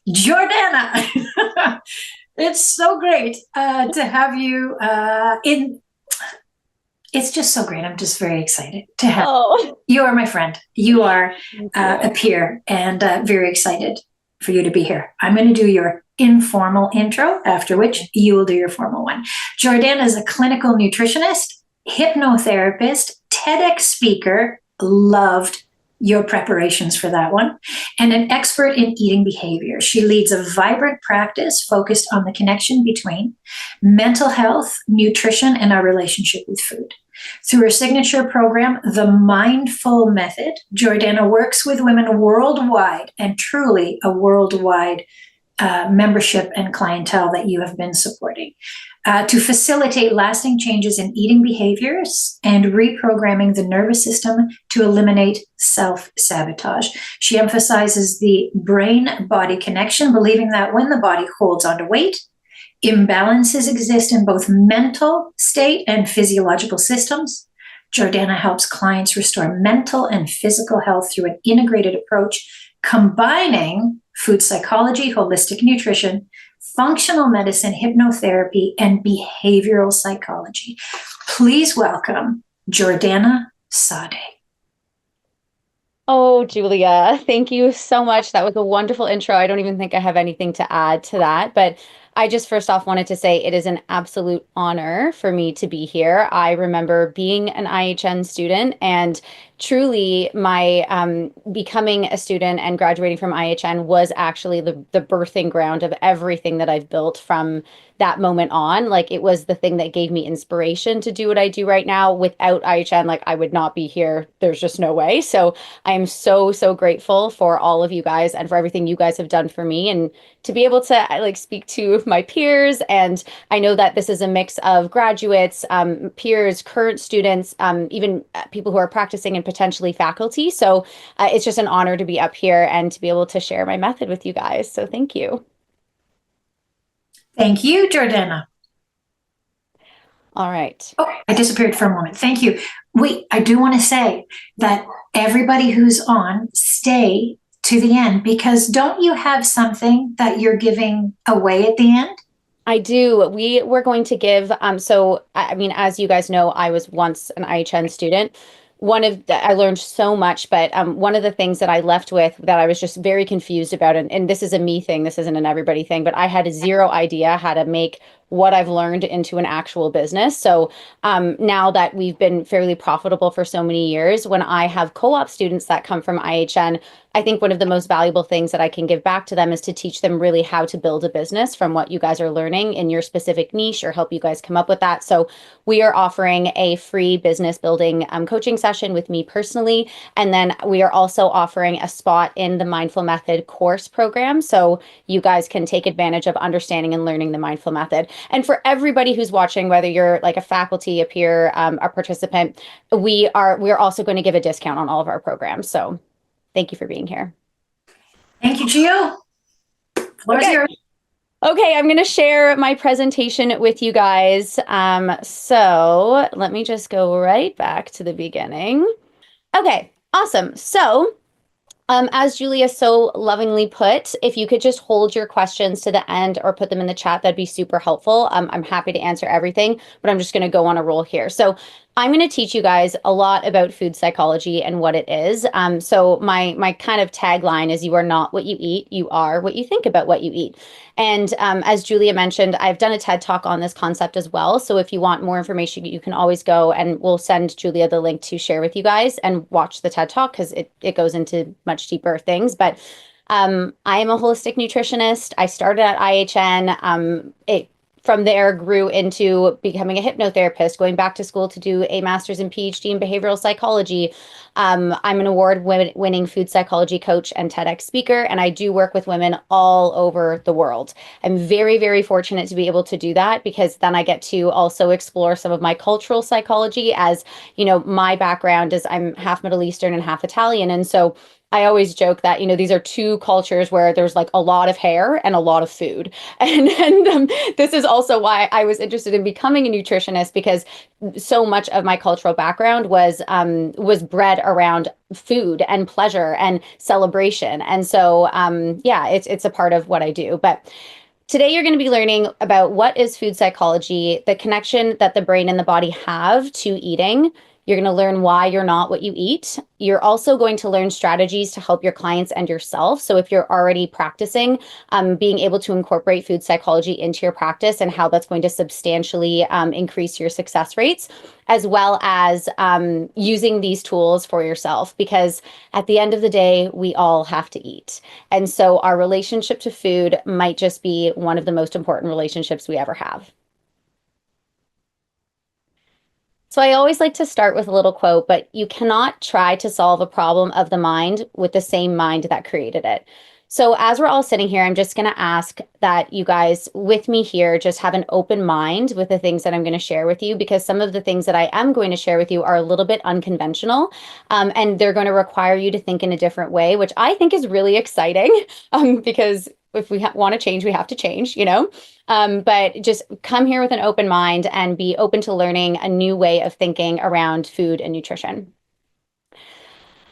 Jiordana. It's so great to have you in. It's just so great. I'm just very excited to have you. Are my friend. You are a peer, and very excited for you to be here. I'm going to do your informal intro, after which you will do your formal one. Jiordana is a clinical nutritionist, hypnotherapist, TEDx speaker. Loved your preparations for that one, and an expert in eating behavior. She leads a vibrant practice focused on the connection between mental health, nutrition, and our relationship with food. Through her signature program, The Mindful Method, Jiordana works with women worldwide, and truly a worldwide membership and clientele that you have been supporting, to facilitate lasting changes in eating behaviors and reprogramming the nervous system to eliminate self-sabotage. She emphasizes the brain-body connection, believing that when the body holds onto weight, imbalances exist in both mental state and physiological systems. Jiordana helps clients restore mental and physical health through an integrated approach, combining food psychology, holistic nutrition, functional medicine, hypnotherapy, and behavioral psychology. Please welcome Jiordana Saade. Oh, Julia, thank you so much. That was a wonderful intro. I don't even think I have anything to add to that, but I just first off wanted to say it is an absolute honor for me to be here. I remember being an IHN student, and truly my becoming a student and graduating from IHN was actually the birthing ground of everything that I've built from that moment on. Like, it was the thing that gave me inspiration to do what I do right now. Without IHN, like, I would not be here. There's just no way. So I am so, so grateful for all of you guys and for everything you guys have done for me, and to be able to like speak to my peers. And I know that this is a mix of graduates, peers, current students, even people who are practicing and potentially faculty. So it's just an honor to be up here and to be able to share my method with you guys. So thank you. Thank you, Jiordana. All right. Oh, I disappeared for a moment. Thank you. Wait, I do want to say that everybody who's on, stay to the end, because don't you have something that you're giving away at the end? I do. We were going to give, so I mean, as you guys know, I was once an IHN student. I learned so much, but one of the things that I left with that I was just very confused about, and this is a me thing, this isn't an everybody thing, but I had zero idea how to make what I've learned into an actual business. So now that we've been fairly profitable for so many years, when I have co-op students that come from IHN, I think one of the most valuable things that I can give back to them is to teach them really how to build a business from what you guys are learning in your specific niche, or help you guys come up with that. So we are offering a free business building coaching session with me personally. And then we are also offering a spot in the Mindful Method course program. So you guys can take advantage of understanding and learning the Mindful Method. And for everybody who's watching, whether you're like a faculty, a peer, a participant, we are also going to give a discount on all of our programs. So thank you for being here. Thank you, Gio. Floor is yours. Okay, I'm going to share my presentation with you guys. So let me just go right back to the beginning. Okay, awesome. So as Julia so lovingly put, if you could just hold your questions to the end or put them in the chat, that'd be super helpful. I'm happy to answer everything, but I'm just going to go on a roll here. So I'm going to teach you guys a lot about food psychology and what it is. So my kind of tagline is, you are not what you eat, you are what you think about what you eat. And as Julia mentioned, I've done a TED Talk on this concept as well. So if you want more information, you can always go, and we'll send Julia the link to share with you guys and watch the TED Talk, because it goes into much deeper things. But I am a holistic nutritionist. I started at IHN. From there grew into becoming a hypnotherapist, going back to school to do a master's and PhD in behavioral psychology. I'm an award-winning food psychology coach and TEDx speaker, and I do work with women all over the world. I'm very, very fortunate to be able to do that, because then I get to also explore some of my cultural psychology. As you know, my background is I'm half Middle Eastern and half Italian, and so I always joke that, these are two cultures where there's like a lot of hair and a lot of food. And this is also why I was interested in becoming a nutritionist, because so much of my cultural background was bred around food and pleasure and celebration. And so yeah, it's a part of what I do. But today, you're going to be learning about what is food psychology, the connection that the brain and the body have to eating. You're going to learn why you're not what you eat. You're also going to learn strategies to help your clients and yourself. So, if you're already practicing, being able to incorporate food psychology into your practice and how that's going to substantially increase your success rates, as well as using these tools for yourself. Because at the end of the day, we all have to eat. And so, our relationship to food might just be one of the most important relationships we ever have. So I always like to start with a little quote, but you cannot try to solve a problem of the mind with the same mind that created it. So as we're all sitting here, I'm just going to ask that you guys with me here just have an open mind with the things that I'm going to share with you, because some of the things that I am going to share with you are a little bit unconventional, and they're going to require you to think in a different way, which I think is really exciting, because if we want to change, we have to change, but just come here with an open mind and be open to learning a new way of thinking around food and nutrition.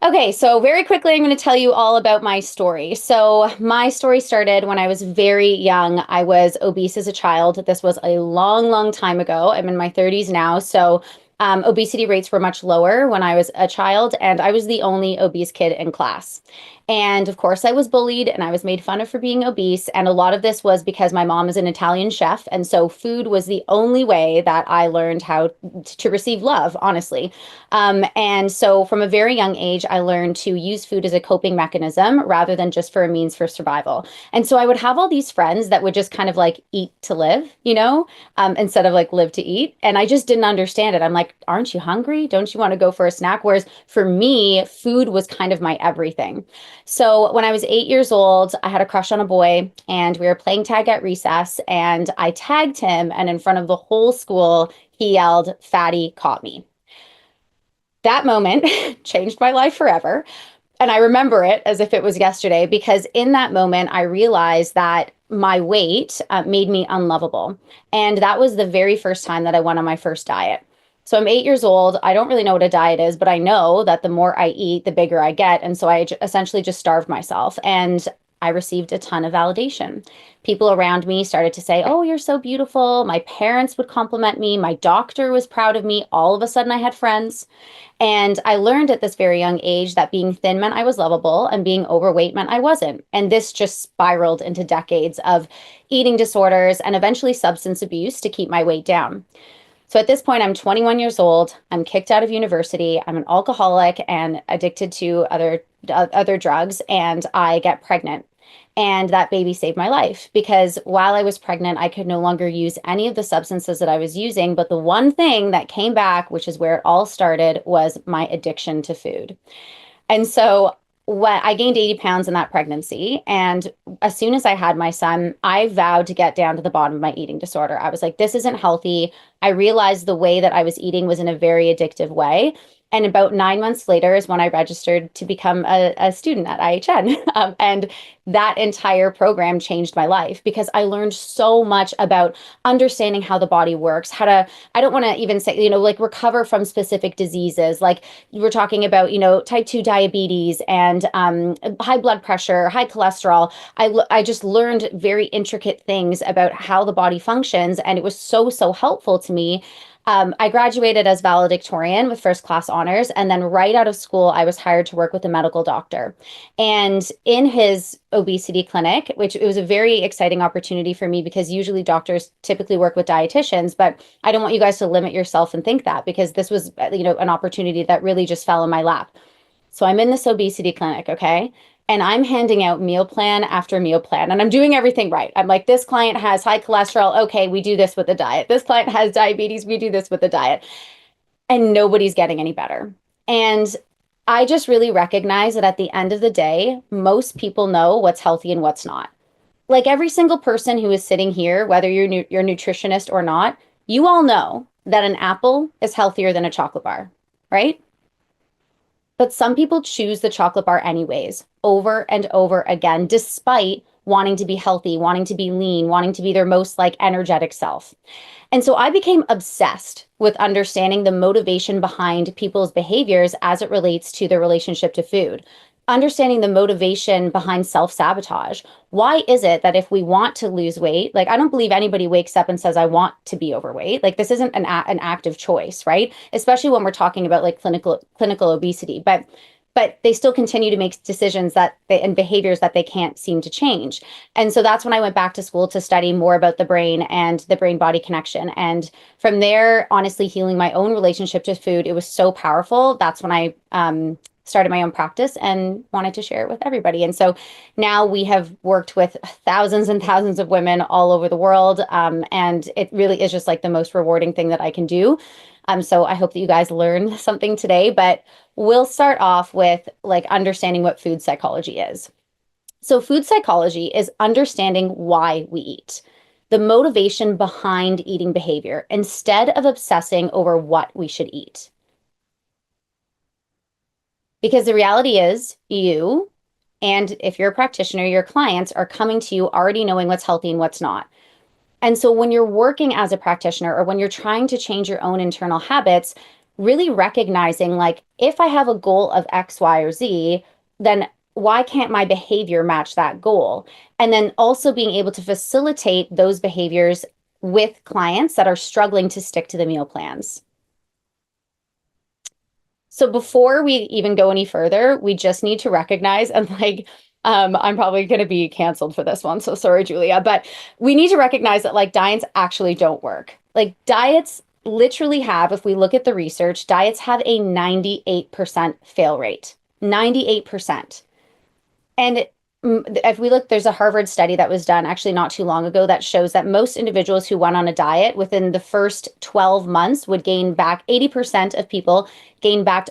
Okay, so very quickly, I'm going to tell you all about my story. So, my story started when I was very young. I was obese as a child. This was a long, long time ago. I'm in my 30s now. So, obesity rates were much lower when I was a child, and I was the only obese kid in class. And of course, I was bullied and I was made fun of for being obese. And a lot of this was because my mom is an Italian chef. And so food was the only way that I learned how to receive love, honestly. And so from a very young age, I learned to use food as a coping mechanism rather than just for a means for survival. And so I would have all these friends that would just kind of like eat to live, instead of like live to eat. And I just didn't understand it. I'm like, aren't you hungry? Don't you want to go for a snack? Whereas for me, food was kind of my everything. So when I was 8 years old, I had a crush on a boy and we were playing tag at recess, and I tagged him, and in front of the whole school, he yelled, "Fatty caught me." That moment changed my life forever. And I remember it as if it was yesterday, because in that moment, I realized that my weight made me unlovable. And that was the very first time that I went on my first diet. So I'm 8 years old. I don't really know what a diet is, but I know that the more I eat, the bigger I get. And so essentially just starved myself. And I received a ton of validation. People around me started to say, "Oh, you're so beautiful." My parents would compliment me. My doctor was proud of me. All of a sudden, I had friends. And I learned at this very young age that being thin meant I was lovable and being overweight meant I wasn't. And this just spiraled into decades of eating disorders and eventually substance abuse to keep my weight down. So at this point, I'm 21 years old. I'm kicked out of university. I'm an alcoholic and addicted to other drugs, and I get pregnant. And that baby saved my life, because while I was pregnant, I could no longer use any of the substances that I was using. But the one thing that came back, which is where it all started, was my addiction to food. And so when I gained 80 pounds in that pregnancy, and as soon as I had my son, I vowed to get down to the bottom of my eating disorder. I was like, this isn't healthy. I realized the way that I was eating was in a very addictive way. And about 9 months later is when I registered to become a student at IHN. And that entire program changed my life, because I learned so much about understanding how the body works, how to, I don't want to even say, like recover from specific diseases. Like we're talking about, type 2 diabetes and high blood pressure, high cholesterol. I just learned very intricate things about how the body functions. And it was so, so helpful to me. I graduated as valedictorian with first class honors. And then right out of school, I was hired to work with a medical doctor. And in his obesity clinic, which it was a very exciting opportunity for me, because usually doctors typically work with dietitians, but I don't want you guys to limit yourself and think that, because this was, an opportunity that really just fell in my lap. So I'm in this obesity clinic, okay? And I'm handing out meal plan after meal plan, and I'm doing everything right. I'm like, this client has high cholesterol. Okay, we do this with the diet. This client has diabetes. We do this with the diet. And nobody's getting any better. And I just really recognize that at the end of the day, most people know what's healthy and what's not. Like every single person who is sitting here, whether you're a nutritionist or not, you all know that an apple is healthier than a chocolate bar, right? But some people choose the chocolate bar anyways, over and over again, despite wanting to be healthy, wanting to be lean, wanting to be their most like energetic self. And so I became obsessed with understanding the motivation behind people's behaviors as it relates to their relationship to food, understanding the motivation behind self-sabotage. Why is it that if we want to lose weight, like I don't believe anybody wakes up and says, I want to be overweight. Like this isn't an active choice, right? Especially when we're talking about like clinical obesity. But they still continue to make decisions and behaviors that they can't seem to change. And so that's when I went back to school to study more about the brain and the brain body connection. And from there, honestly, healing my own relationship to food, it was so powerful. That's when I started my own practice and wanted to share it with everybody. And so now we have worked with thousands and thousands of women all over the world. And it really is just like the most rewarding thing that I can do. So I hope that you guys learned something today, but we'll start off with like understanding what food psychology is. So food psychology is understanding why we eat, the motivation behind eating behavior, instead of obsessing over what we should eat. Because the reality is you, and if you're a practitioner, your clients are coming to you already knowing what's healthy and what's not. And so when you're working as a practitioner or when you're trying to change your own internal habits, really recognizing like, if I have a goal of X, Y, or Z, then why can't my behavior match that goal? And then also being able to facilitate those behaviors with clients that are struggling to stick to the meal plans. So before we even go any further, we just need to recognize and like, I'm probably going to be canceled for this one. So sorry, Julia, but we need to recognize that like diets actually don't work. Like diets literally have, if we look at the research, diets have a 98% fail rate, 98%. And if we look, there's a Harvard study that was done actually not too long ago that shows that most individuals who went on a diet within the first 12 months would gain back 80% of people gained back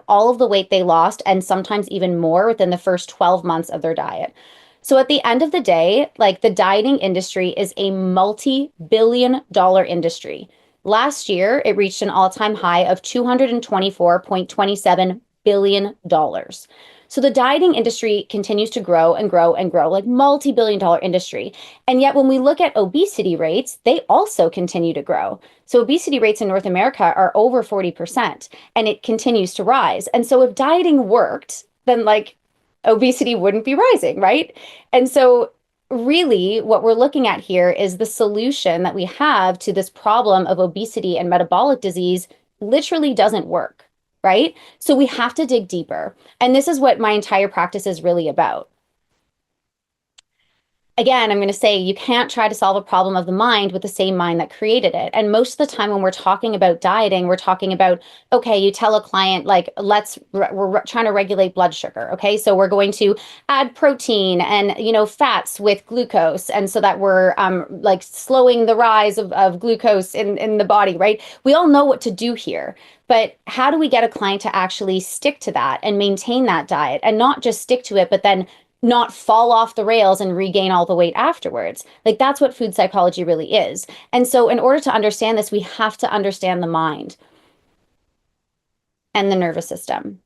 all of the weight they lost, and sometimes even more within the first 12 months of their diet. So at the end of the day, like the dieting industry is a multi-billion-dollar industry. Last year, it reached an all-time high of $224.27 billion. So the dieting industry continues to grow and grow and grow, like multi-billion-dollar industry. And yet when we look at obesity rates, they also continue to grow. So obesity rates in North America are over 40%, and it continues to rise. And so if dieting worked, then like obesity wouldn't be rising, right? And so really what we're looking at here is the solution that we have to this problem of obesity and metabolic disease literally doesn't work. Right? So we have to dig deeper. And this is what my entire practice is really about. Again, I'm going to say you can't try to solve a problem of the mind with the same mind that created it. And most of the time when we're talking about dieting, we're talking about, okay, you tell a client like, we're trying to regulate blood sugar. Okay. So we're going to add protein and, fats with glucose. And so that we're like slowing the rise of glucose in the body, right? We all know what to do here. But how do we get a client to actually stick to that and maintain that diet and not just stick to it, but then not fall off the rails and regain all the weight afterwards? Like that's what food psychology really is. And so in order to understand this, we have to understand the mind and the nervous system.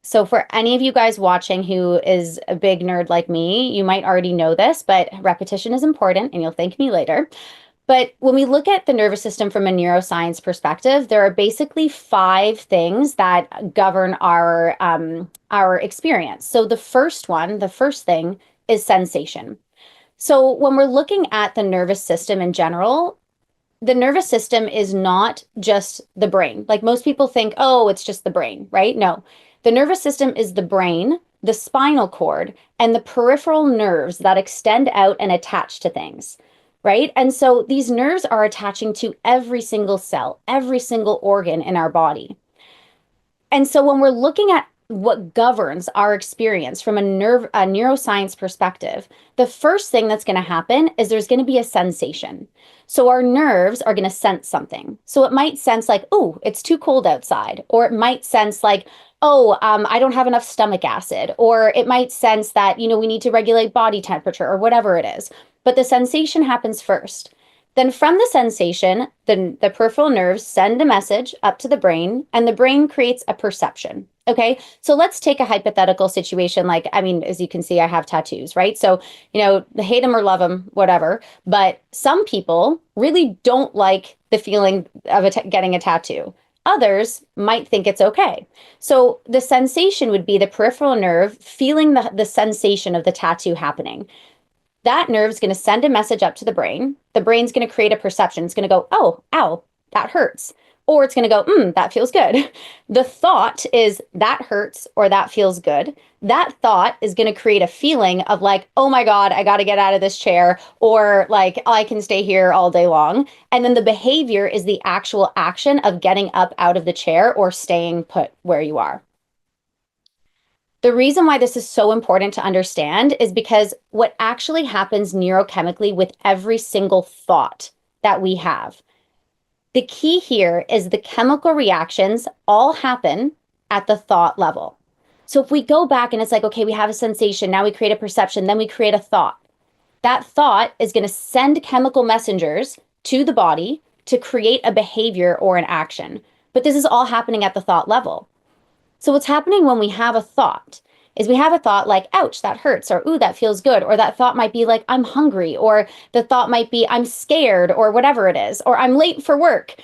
So for any of you guys watching who is a big nerd like me, you might already know this, but repetition is important and you'll thank me later. But when we look at the nervous system from a neuroscience perspective, there are basically 5 things that govern our experience. So the first thing is sensation. So when we're looking at the nervous system in general, the nervous system is not just the brain. Like most people think, oh, it's just the brain, right? No, the nervous system is the brain, the spinal cord, and the peripheral nerves that extend out and attach to things. Right? And so these nerves are attaching to every single cell, every single organ in our body. And so when we're looking at what governs our experience from a neuroscience perspective, the first thing that's going to happen is there's going to be a sensation. So our nerves are going to sense something. So it might sense like, oh, it's too cold outside. Or it might sense like, oh, I don't have enough stomach acid. Or it might sense that, we need to regulate body temperature or whatever it is. But the sensation happens first. Then from the sensation, the peripheral nerves send a message up to the brain, and the brain creates a perception. Okay, so let's take a hypothetical situation. Like, I mean, as you can see, I have tattoos, right? So, hate them or love them, whatever. But some people really don't like the feeling of getting a tattoo. Others might think it's okay. So the sensation would be the peripheral nerve feeling the sensation of the tattoo happening. That nerve's going to send a message up to the brain. The brain's going to create a perception. It's going to go, oh, ow, that hurts. Or it's going to go, that feels good. The thought is that hurts or that feels good. That thought is going to create a feeling of like, oh my God, I got to get out of this chair, or like, I can stay here all day long. And then the behavior is the actual action of getting up out of the chair or staying put where you are. The reason why this is so important to understand is because what actually happens neurochemically with every single thought that we have. The key here is the chemical reactions all happen at the thought level. So if we go back and it's like, okay, we have a sensation, now we create a perception, then we create a thought. That thought is going to send chemical messengers to the body to create a behavior or an action. But this is all happening at the thought level. So what's happening when we have a thought is we have a thought like, ouch, that hurts, or ooh, that feels good. Or that thought might be like, I'm hungry, or the thought might be, I'm scared, or whatever it is, or I'm late for work.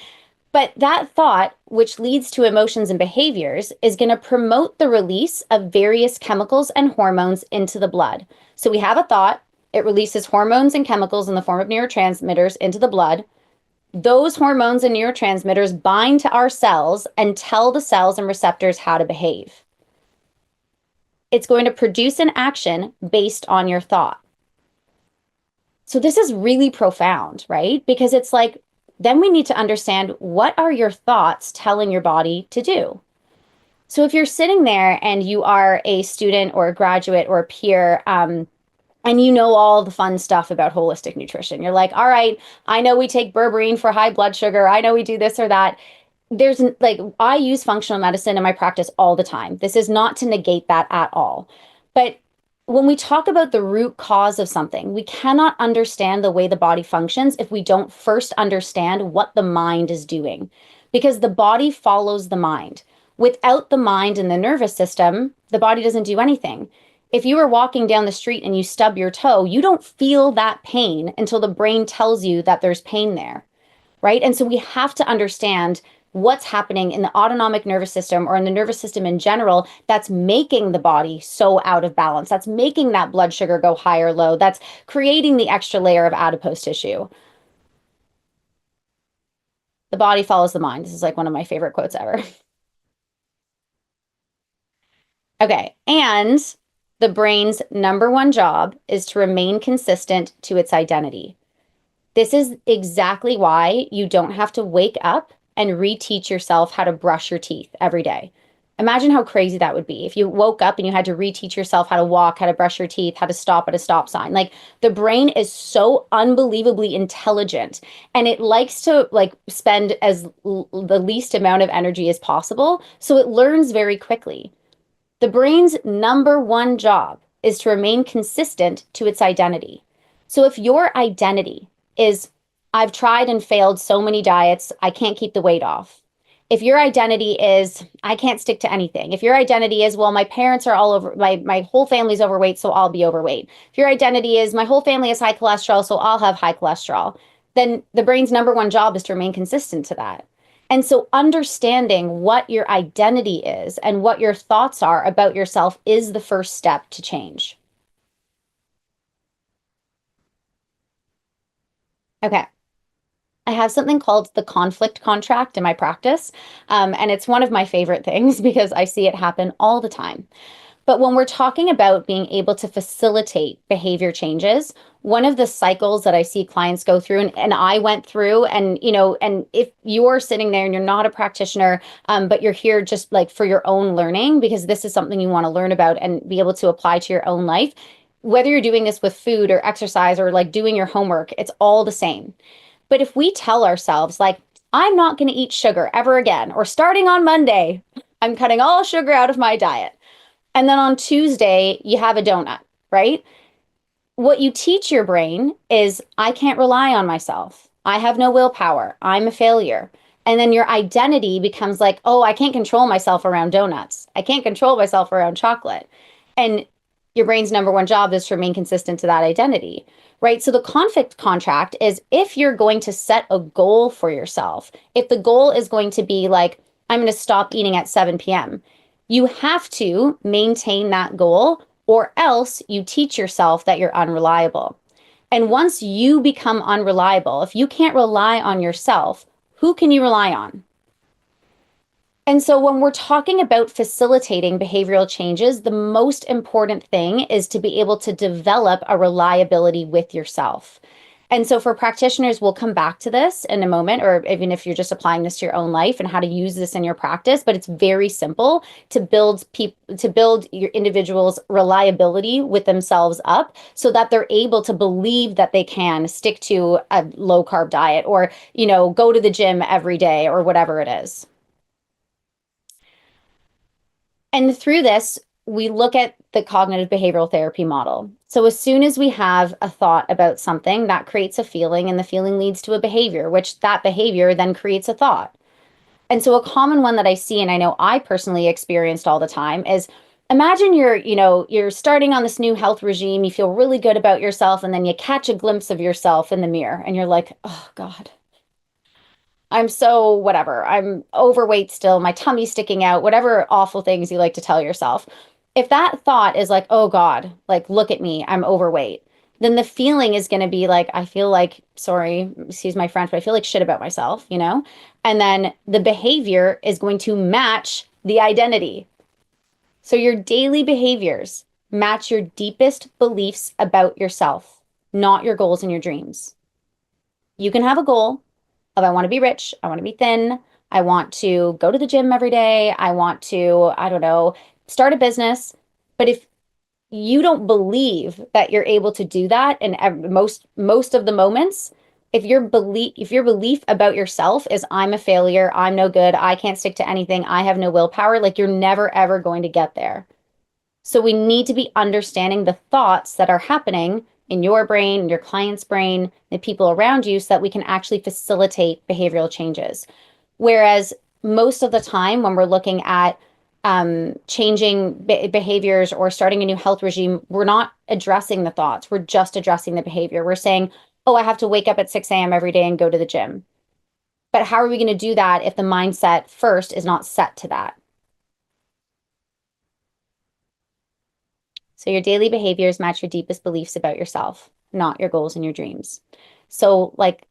But that thought, which leads to emotions and behaviors, is going to promote the release of various chemicals and hormones into the blood. So we have a thought, it releases hormones and chemicals in the form of neurotransmitters into the blood. Those hormones and neurotransmitters bind to our cells and tell the cells and receptors how to behave. It's going to produce an action based on your thought. So this is really profound, right? Because it's like, then we need to understand, what are your thoughts telling your body to do? So if you're sitting there and you are a student or a graduate or a peer, and you know all the fun stuff about holistic nutrition, you're like, all right, I know we take berberine for high blood sugar. I know we do this or that. There's like, I use functional medicine in my practice all the time. This is not to negate that at all. But when we talk about the root cause of something, we cannot understand the way the body functions if we don't first understand what the mind is doing, because the body follows the mind. Without the mind and the nervous system, the body doesn't do anything. If you were walking down the street and you stub your toe, you don't feel that pain until the brain tells you that there's pain there, right? And so we have to understand what's happening in the autonomic nervous system or in the nervous system in general that's making the body so out of balance, that's making that blood sugar go high or low, that's creating the extra layer of adipose tissue. The body follows the mind. This is like one of my favorite quotes ever. Okay, and the brain's number one job is to remain consistent to its identity. This is exactly why you don't have to wake up and reteach yourself how to brush your teeth every day. Imagine how crazy that would be if you woke up and you had to reteach yourself how to walk, how to brush your teeth, how to stop at a stop sign. Like, the brain is so unbelievably intelligent, and it likes to like spend the least amount of energy as possible. So it learns very quickly. The brain's number one job is to remain consistent to its identity. So if your identity is, I've tried and failed so many diets, I can't keep the weight off. If your identity is, I can't stick to anything. If your identity is, well, my parents are all over, my whole family's overweight, so I'll be overweight. If your identity is, my whole family has high cholesterol, so I'll have high cholesterol, then the brain's number one job is to remain consistent to that. And so understanding what your identity is and what your thoughts are about yourself is the first step to change. Okay. I have something called the conflict contract in my practice. And it's one of my favorite things because I see it happen all the time. But when we're talking about being able to facilitate behavior changes, one of the cycles that I see clients go through, and I went through, and and if you're sitting there and you're not a practitioner, but you're here just like for your own learning, because this is something you want to learn about and be able to apply to your own life, whether you're doing this with food or exercise or like doing your homework, it's all the same. But if we tell ourselves, like, I'm not going to eat sugar ever again, or starting on Monday, I'm cutting all sugar out of my diet. And then on Tuesday, you have a donut, right? What you teach your brain is, I can't rely on myself. I have no willpower. I'm a failure. And then your identity becomes like, oh, I can't control myself around donuts. I can't control myself around chocolate. And your brain's number one job is to remain consistent to that identity, right? So the conflict contract is if you're going to set a goal for yourself, if the goal is going to be like, I'm going to stop eating at 7 p.m., you have to maintain that goal, or else you teach yourself that you're unreliable. And once you become unreliable, if you can't rely on yourself, who can you rely on? And so when we're talking about facilitating behavioral changes, the most important thing is to be able to develop a reliability with yourself. And so for practitioners, we'll come back to this in a moment, or even if you're just applying this to your own life and how to use this in your practice, but it's very simple to build your individual's reliability with themselves up so that they're able to believe that they can stick to a low carb diet or, go to the gym every day or whatever it is. And through this, we look at the cognitive behavioral therapy model. So as soon as we have a thought about something, that creates a feeling, and the feeling leads to a behavior, which that behavior then creates a thought. And so a common one that I see, and I know I personally experienced all the time, is imagine you're starting on this new health regime, you feel really good about yourself, and then you catch a glimpse of yourself in the mirror, and you're like, oh God, I'm so whatever. I'm overweight still. My tummy's sticking out, whatever awful things you like to tell yourself. If that thought is like, oh God, like, look at me, I'm overweight, then the feeling is going to be like, I feel like, sorry, excuse my French, but I feel like shit about myself, And then the behavior is going to match the identity. So your daily behaviors match your deepest beliefs about yourself, not your goals and your dreams. You can have a goal of I want to be rich, I want to be thin, I want to go to the gym every day, I want to, I don't know, start a business. But if you don't believe that you're able to do that in most of the moments, if your belief about yourself is I'm a failure, I'm no good, I can't stick to anything, I have no willpower, like you're never ever going to get there. So we need to be understanding the thoughts that are happening in your brain, your client's brain, the people around you, so that we can actually facilitate behavioral changes. Whereas most of the time when we're looking at changing behaviors or starting a new health regime, we're not addressing the thoughts. We're just addressing the behavior. We're saying, oh, I have to wake up at 6 a.m. every day and go to the gym. But how are we going to do that if the mindset first is not set to that? So your daily behaviors match your deepest beliefs about yourself, not your goals and your dreams. So like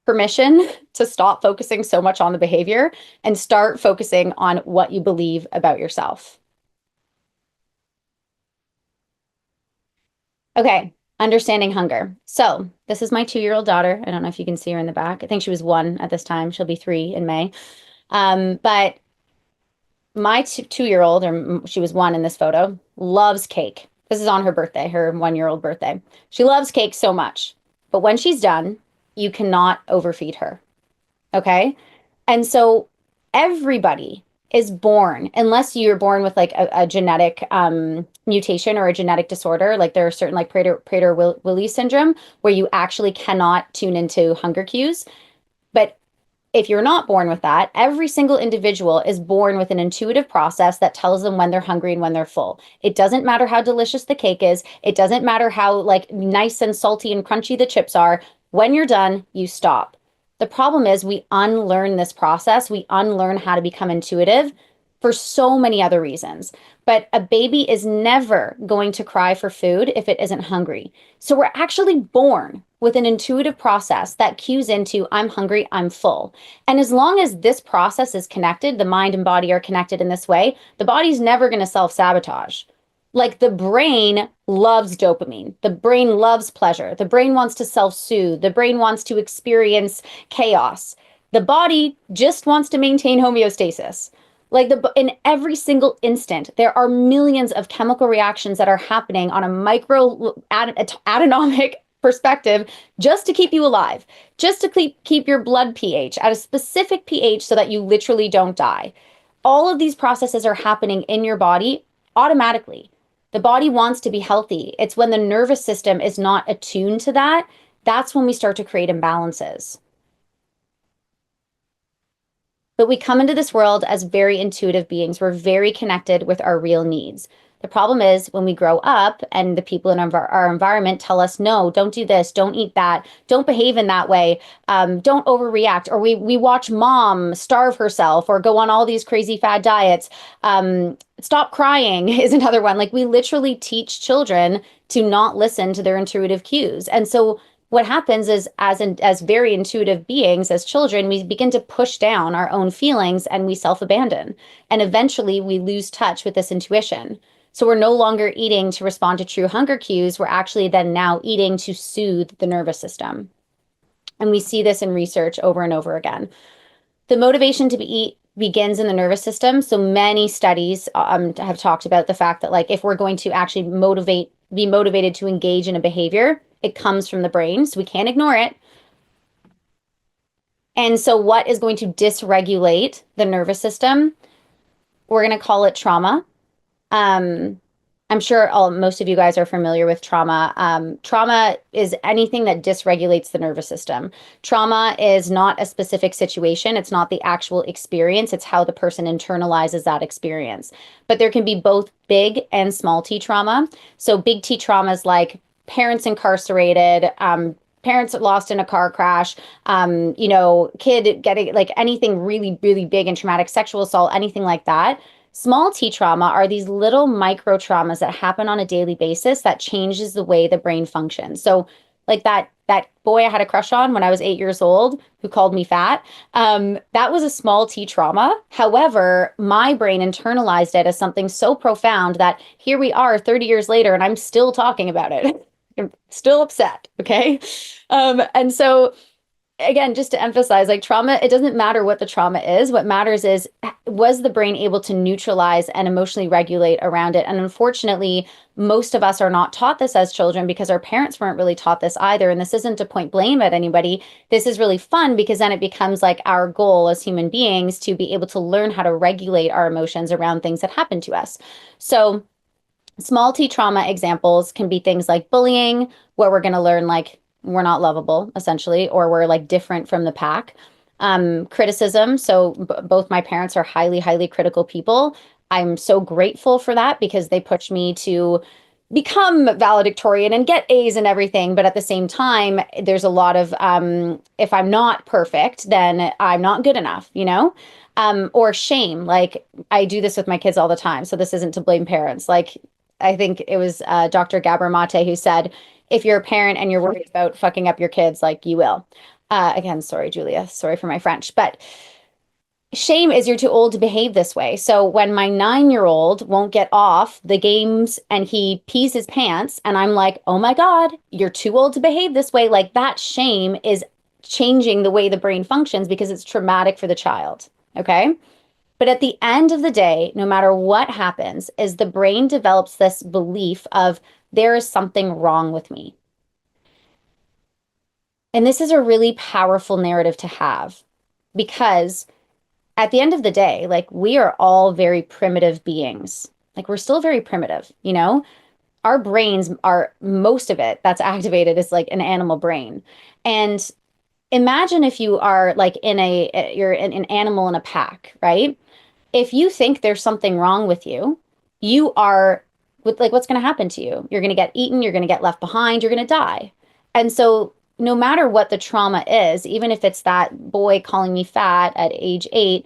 permission to stop focusing so much on the behavior and start focusing on what you believe about yourself. Okay, understanding hunger. So this is my 2-year-old daughter. I don't know if you can see her in the back. I think she was 1 at this time. She'll be 3 in May. But my 2-year-old, or she was 1 in this photo, loves cake. This is on her birthday, her 1-year-old birthday. She loves cake so much. But when she's done, you cannot overfeed her. Okay? And so everybody is born, unless you're born with like a genetic mutation or a genetic disorder, like there are certain like Prader-Willi syndrome where you actually cannot tune into hunger cues. But if you're not born with that, every single individual is born with an intuitive process that tells them when they're hungry and when they're full. It doesn't matter how delicious the cake is. It doesn't matter how like nice and salty and crunchy the chips are. When you're done, you stop. The problem is we unlearn this process. We unlearn how to become intuitive for so many other reasons. But a baby is never going to cry for food if it isn't hungry. So we're actually born with an intuitive process that cues into I'm hungry, I'm full. And as long as this process is connected, the mind and body are connected in this way, the body's never going to self-sabotage. Like the brain loves dopamine. The brain loves pleasure. The brain wants to self-soothe. The brain wants to experience chaos. The body just wants to maintain homeostasis. Like in every single instant, there are millions of chemical reactions that are happening on a micro atomic perspective just to keep you alive, just to keep your blood pH at a specific pH so that you literally don't die. All of these processes are happening in your body automatically. The body wants to be healthy. It's when the nervous system is not attuned to that, that's when we start to create imbalances. But we come into this world as very intuitive beings. We're very connected with our real needs. The problem is when we grow up and the people in our environment tell us, no, don't do this, don't eat that, don't behave in that way, don't overreact, or we watch mom starve herself or go on all these crazy fad diets. Stop crying is another one. Like we literally teach children to not listen to their intuitive cues. And so what happens is as very intuitive beings, as children, we begin to push down our own feelings and we self-abandon. And eventually we lose touch with this intuition. So we're no longer eating to respond to true hunger cues. We're actually then now eating to soothe the nervous system. And we see this in research over and over again. The motivation to eat begins in the nervous system. So many studies have talked about the fact that like if we're going to actually be motivated to engage in a behavior, it comes from the brain. So we can't ignore it. And so what is going to dysregulate the nervous system? We're going to call it trauma. I'm sure most of you guys are familiar with trauma. Trauma is anything that dysregulates the nervous system. Trauma is not a specific situation. It's not the actual experience. It's how the person internalizes that experience. But there can be both big and small T trauma. So big T trauma is like parents incarcerated, parents lost in a car crash, kid getting like anything really, really big and traumatic, sexual assault, anything like that. Small T trauma are these little micro traumas that happen on a daily basis that changes the way the brain functions. So like that boy I had a crush on when I was 8 years old who called me fat, that was a small T trauma. However, my brain internalized it as something so profound that here we are 30 years later and I'm still talking about it. I'm still upset. Okay. And so again, just to emphasize, like trauma, it doesn't matter what the trauma is. What matters is, was the brain able to neutralize and emotionally regulate around it? And unfortunately, most of us are not taught this as children because our parents weren't really taught this either. And this isn't to point blame at anybody. This is really fun because then it becomes like our goal as human beings to be able to learn how to regulate our emotions around things that happen to us. So small T trauma examples can be things like bullying, where we're going to learn like we're not lovable, essentially, or we're like different from the pack. Criticism. So both my parents are highly, highly critical people. I'm so grateful for that because they pushed me to become valedictorian and get A's and everything. But at the same time, there's a lot of if I'm not perfect, then I'm not good enough, or shame. Like I do this with my kids all the time. So this isn't to blame parents. Like I think it was Dr. Gabor Mate who said, if you're a parent and you're worried about fucking up your kids, like you will. Again, sorry, Julia. Sorry for my French. But shame is you're too old to behave this way. So when my 9-year-old won't get off the games and he pees his pants and I'm like, oh my God, you're too old to behave this way. Like that shame is changing the way the brain functions because it's traumatic for the child. Okay. But at the end of the day, no matter what happens, is the brain develops this belief of there is something wrong with me. And this is a really powerful narrative to have because at the end of the day, like we are all very primitive beings. Like we're still very primitive, Our brains are most of it that's activated is like an animal brain. And imagine if you are like you're an animal in a pack, right? If you think there's something wrong with you, you are with like what's going to happen to you? You're going to get eaten, you're going to get left behind, you're going to die. And so no matter what the trauma is, even if it's that boy calling me fat at age 8,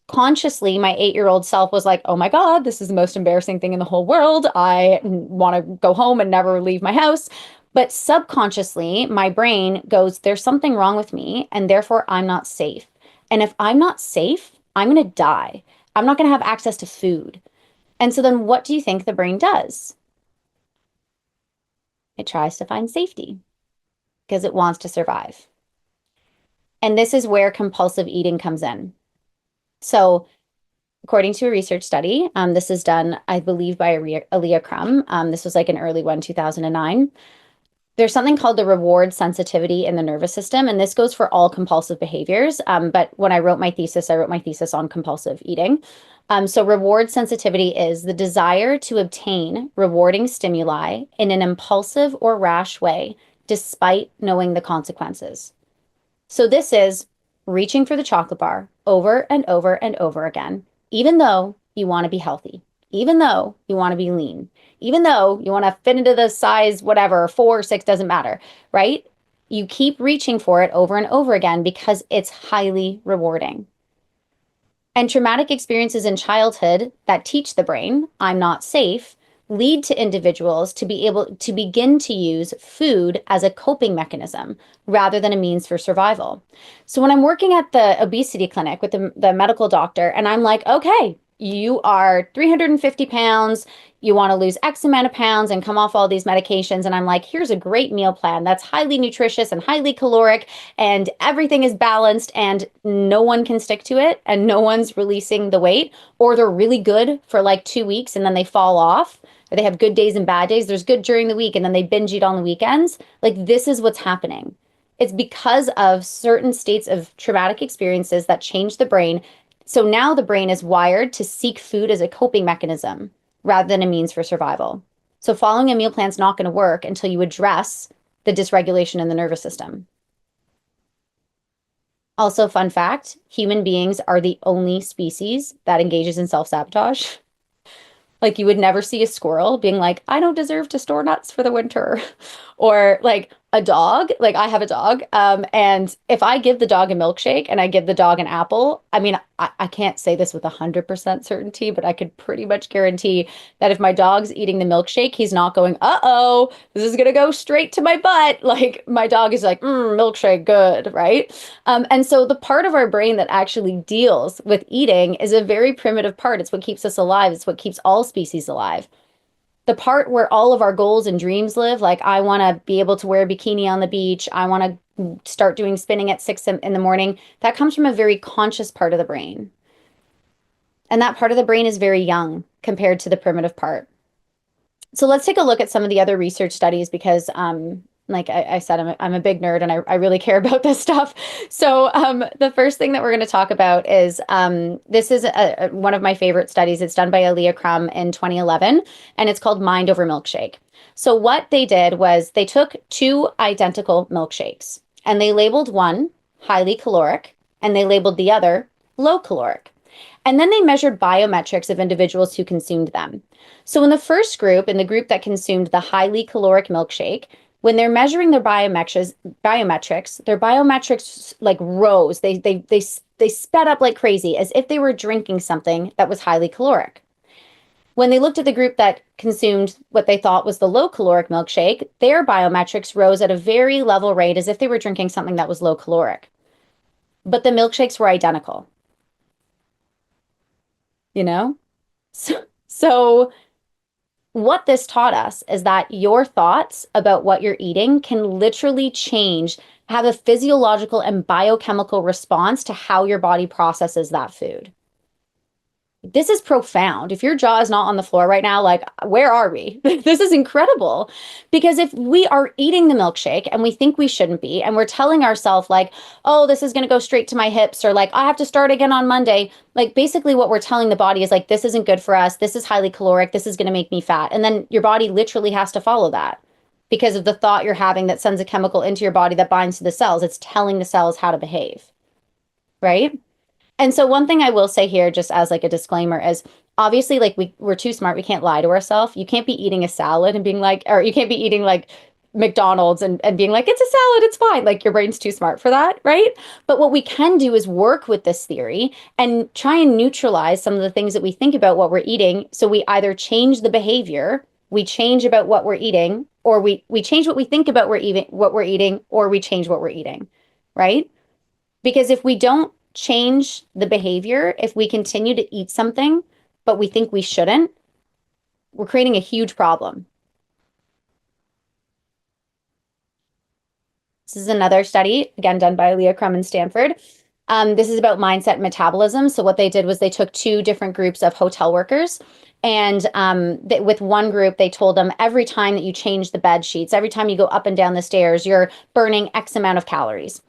consciously my 8-year-old self was like, oh my God, this is the most embarrassing thing in the whole world. I want to go home and never leave my house. But subconsciously, my brain goes, there's something wrong with me, and therefore I'm not safe. And if I'm not safe, I'm going to die. I'm not going to have access to food. And so then what do you think the brain does? It tries to find safety because it wants to survive. And this is where compulsive eating comes in. So according to a research study, this is done, I believe, by Aaliyah Crum. This was like an early one, 2009. There's something called the reward sensitivity in the nervous system, and this goes for all compulsive behaviors. But when I wrote my thesis on compulsive eating. So reward sensitivity is the desire to obtain rewarding stimuli in an impulsive or rash way, despite knowing the consequences. So this is reaching for the chocolate bar over and over and over again, even though you want to be healthy, even though you want to be lean, even though you want to fit into the size, whatever, 4 or 6, doesn't matter, right? You keep reaching for it over and over again because it's highly rewarding. And traumatic experiences in childhood that teach the brain, I'm not safe, lead to individuals to be able to begin to use food as a coping mechanism rather than a means for survival. So when I'm working at the obesity clinic with the medical doctor, and I'm like, okay, you are 350 pounds, you want to lose X amount of pounds and come off all these medications. And I'm like, here's a great meal plan that's highly nutritious and highly caloric, and everything is balanced, and no one can stick to it, and no one's releasing the weight, or they're really good for like 2 weeks and then they fall off. Or they have good days and bad days. There's good during the week and then they binge eat on the weekends. Like, this is what's happening. It's because of certain states of traumatic experiences that change the brain. So now the brain is wired to seek food as a coping mechanism rather than a means for survival. So following a meal plan is not going to work until you address the dysregulation in the nervous system. Also, fun fact, human beings are the only species that engages in self-sabotage. Like, you would never see a squirrel being like, I don't deserve to store nuts for the winter. Or like a dog, like I have a dog. And if I give the dog a milkshake and I give the dog an apple, I mean, I can't say this with 100% certainty, but I could pretty much guarantee that if my dog's eating the milkshake, he's not going, uh-oh, this is going to go straight to my butt. Like, my dog is like, milkshake, good, right? And so the part of our brain that actually deals with eating is a very primitive part. It's what keeps us alive. It's what keeps all species alive. The part where all of our goals and dreams live, like I want to be able to wear a bikini on the beach, I want to start doing spinning at 6 in the morning, that comes from a very conscious part of the brain. And that part of the brain is very young compared to the primitive part. So let's take a look at some of the other research studies because like I said, I'm a big nerd and I really care about this stuff. So the first thing that we're going to talk about is this is one of my favorite studies. It's done by Aaliyah Crum in 2011, and it's called Mind Over Milkshake. So what they did was they took 2 identical milkshakes and they labeled one highly caloric and they labeled the other low caloric. And then they measured biometrics of individuals who consumed them. So in the first group, in the group that consumed the highly caloric milkshake, when they're measuring their biometrics, their biometrics like rose. They sped up like crazy, as if they were drinking something that was highly caloric. When they looked at the group that consumed what they thought was the low caloric milkshake, their biometrics rose at a very level rate, as if they were drinking something that was low caloric. But the milkshakes were identical. You know? So what this taught us is that your thoughts about what you're eating can literally change, have a physiological and biochemical response to how your body processes that food. This is profound. If your jaw is not on the floor right now, like, where are we? This is incredible. Because if we are eating the milkshake and we think we shouldn't be, and we're telling ourselves like, oh, this is going to go straight to my hips, or like, I have to start again on Monday. Like, basically what we're telling the body is like, this isn't good for us. This is highly caloric. This is going to make me fat. And then your body literally has to follow that because of the thought you're having that sends a chemical into your body that binds to the cells. It's telling the cells how to behave, right? And so one thing I will say here, just as like a disclaimer, is obviously like we're too smart. We can't lie to ourselves. You can't be eating a salad and being like, or you can't be eating like McDonald's and being like, it's a salad, it's fine. Like, your brain's too smart for that, right? But what we can do is work with this theory and try and neutralize some of the things that we think about what we're eating. So we either change the behavior, we change about what we're eating, or we change what we think about what we're eating, or we change what we're eating, right? Because if we don't change the behavior, if we continue to eat something, but we think we shouldn't, we're creating a huge problem. This is another study, again, done by Leah Crum in Stanford. This is about mindset and metabolism. So what they did was they took 2 different groups of hotel workers. And with one group, they told them every time that you change the bed sheets, every time you go up and down the stairs, you're burning X amount of calories.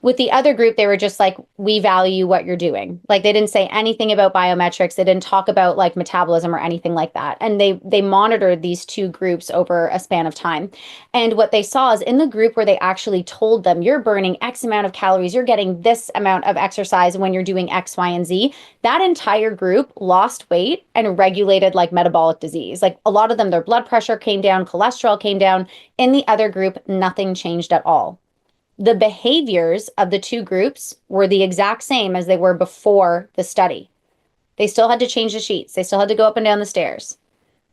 With the other group, they were just like, we value what you're doing. Like they didn't say anything about biometrics. They didn't talk about like metabolism or anything like that. And they monitored these two groups over a span of time. And what they saw is in the group where they actually told them, you're burning X amount of calories, you're getting this amount of exercise when you're doing X, Y, and Z, that entire group lost weight and regulated like metabolic disease. Like a lot of them, their blood pressure came down, cholesterol came down. In the other group, nothing changed at all. The behaviors of the two groups were the exact same as they were before the study. They still had to change the sheets. They still had to go up and down the stairs,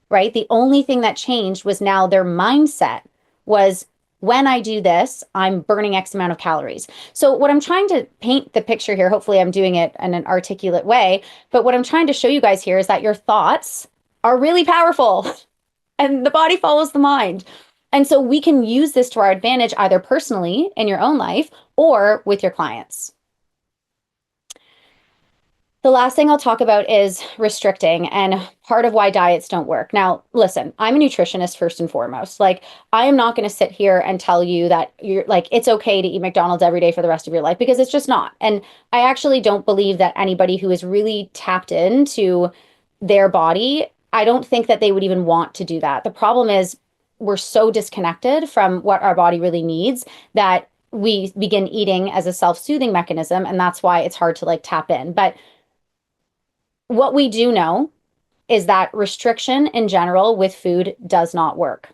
right? The only thing that changed was now their mindset was, when I do this, I'm burning X amount of calories. So what I'm trying to paint the picture here, hopefully I'm doing it in an articulate way, but what I'm trying to show you guys here is that your thoughts are really powerful and the body follows the mind. And so we can use this to our advantage either personally in your own life or with your clients. The last thing I'll talk about is restricting and part of why diets don't work. Now, listen, I'm a nutritionist first and foremost. Like, I am not going to sit here and tell you that you're like, it's okay to eat McDonald's every day for the rest of your life, because it's just not. And I actually don't believe that anybody who is really tapped into their body, I don't think that they would even want to do that. The problem is we're so disconnected from what our body really needs that we begin eating as a self-soothing mechanism. And that's why it's hard to like tap in. But what we do know is that restriction in general with food does not work.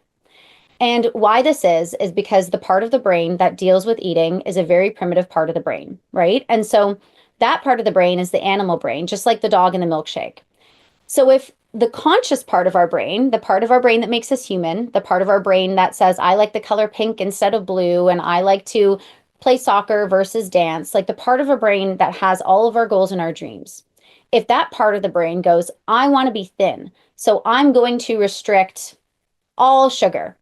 And why this is because the part of the brain that deals with eating is a very primitive part of the brain, right? And so that part of the brain is the animal brain, just like the dog in the milkshake. So if the conscious part of our brain, the part of our brain that makes us human, the part of our brain that says, I like the color pink instead of blue, and I like to play soccer versus dance, like the part of our brain that has all of our goals and our dreams. If that part of the brain goes, I want to be thin, so I'm going to restrict all sugar.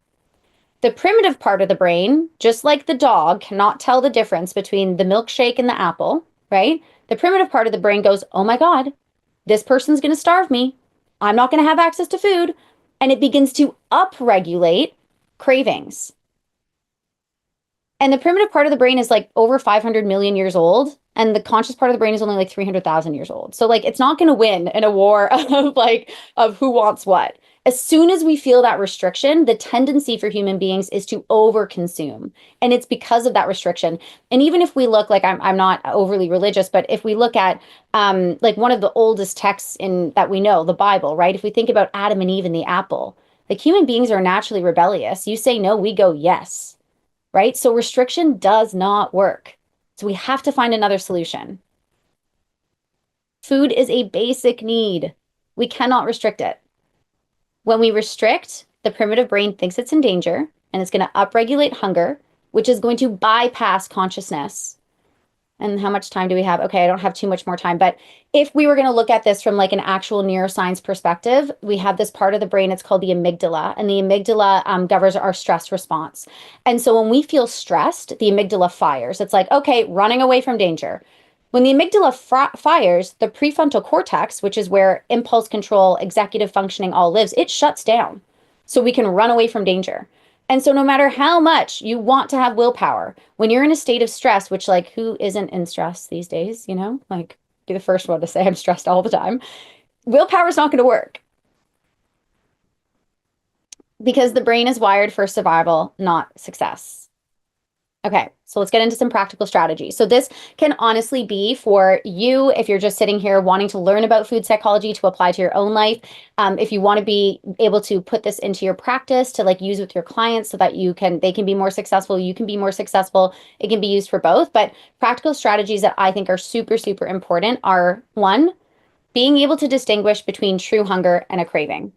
The primitive part of the brain, just like the dog, cannot tell the difference between the milkshake and the apple, right? The primitive part of the brain goes, oh my God, this person's going to starve me. I'm not going to have access to food. And it begins to upregulate cravings. And the primitive part of the brain is like over 500 million years old. And the conscious part of the brain is only like 300,000 years old. So like, it's not going to win in a war of like, of who wants what. As soon as we feel that restriction, the tendency for human beings is to overconsume. And it's because of that restriction. And even if we look, like I'm not overly religious, but if we look at like one of the oldest texts in that we know, the Bible, right? If we think about Adam and Eve and the apple, like human beings are naturally rebellious. You say no, we go yes, right? So restriction does not work. So we have to find another solution. Food is a basic need. We cannot restrict it. When we restrict, the primitive brain thinks it's in danger and it's going to upregulate hunger, which is going to bypass consciousness. And how much time do we have? Okay, I don't have too much more time. But if we were going to look at this from like an actual neuroscience perspective, we have this part of the brain, it's called the amygdala. And the amygdala governs our stress response. And so when we feel stressed, the amygdala fires. It's like, okay, running away from danger. When the amygdala fires, the prefrontal cortex, which is where impulse control, executive functioning all lives, it shuts down so we can run away from danger. And so no matter how much you want to have willpower, when you're in a state of stress, which like who isn't in stress these days, you know, like be the first one to say I'm stressed all the time, willpower is not going to work because the brain is wired for survival, not success. Okay, so let's get into some practical strategies. So this can honestly be for you if you're just sitting here wanting to learn about food psychology to apply to your own life. If you want to be able to put this into your practice to like use with your clients so that they can be more successful, you can be more successful. It can be used for both, but practical strategies that I think are super, super important are one, being able to distinguish between true hunger and a craving.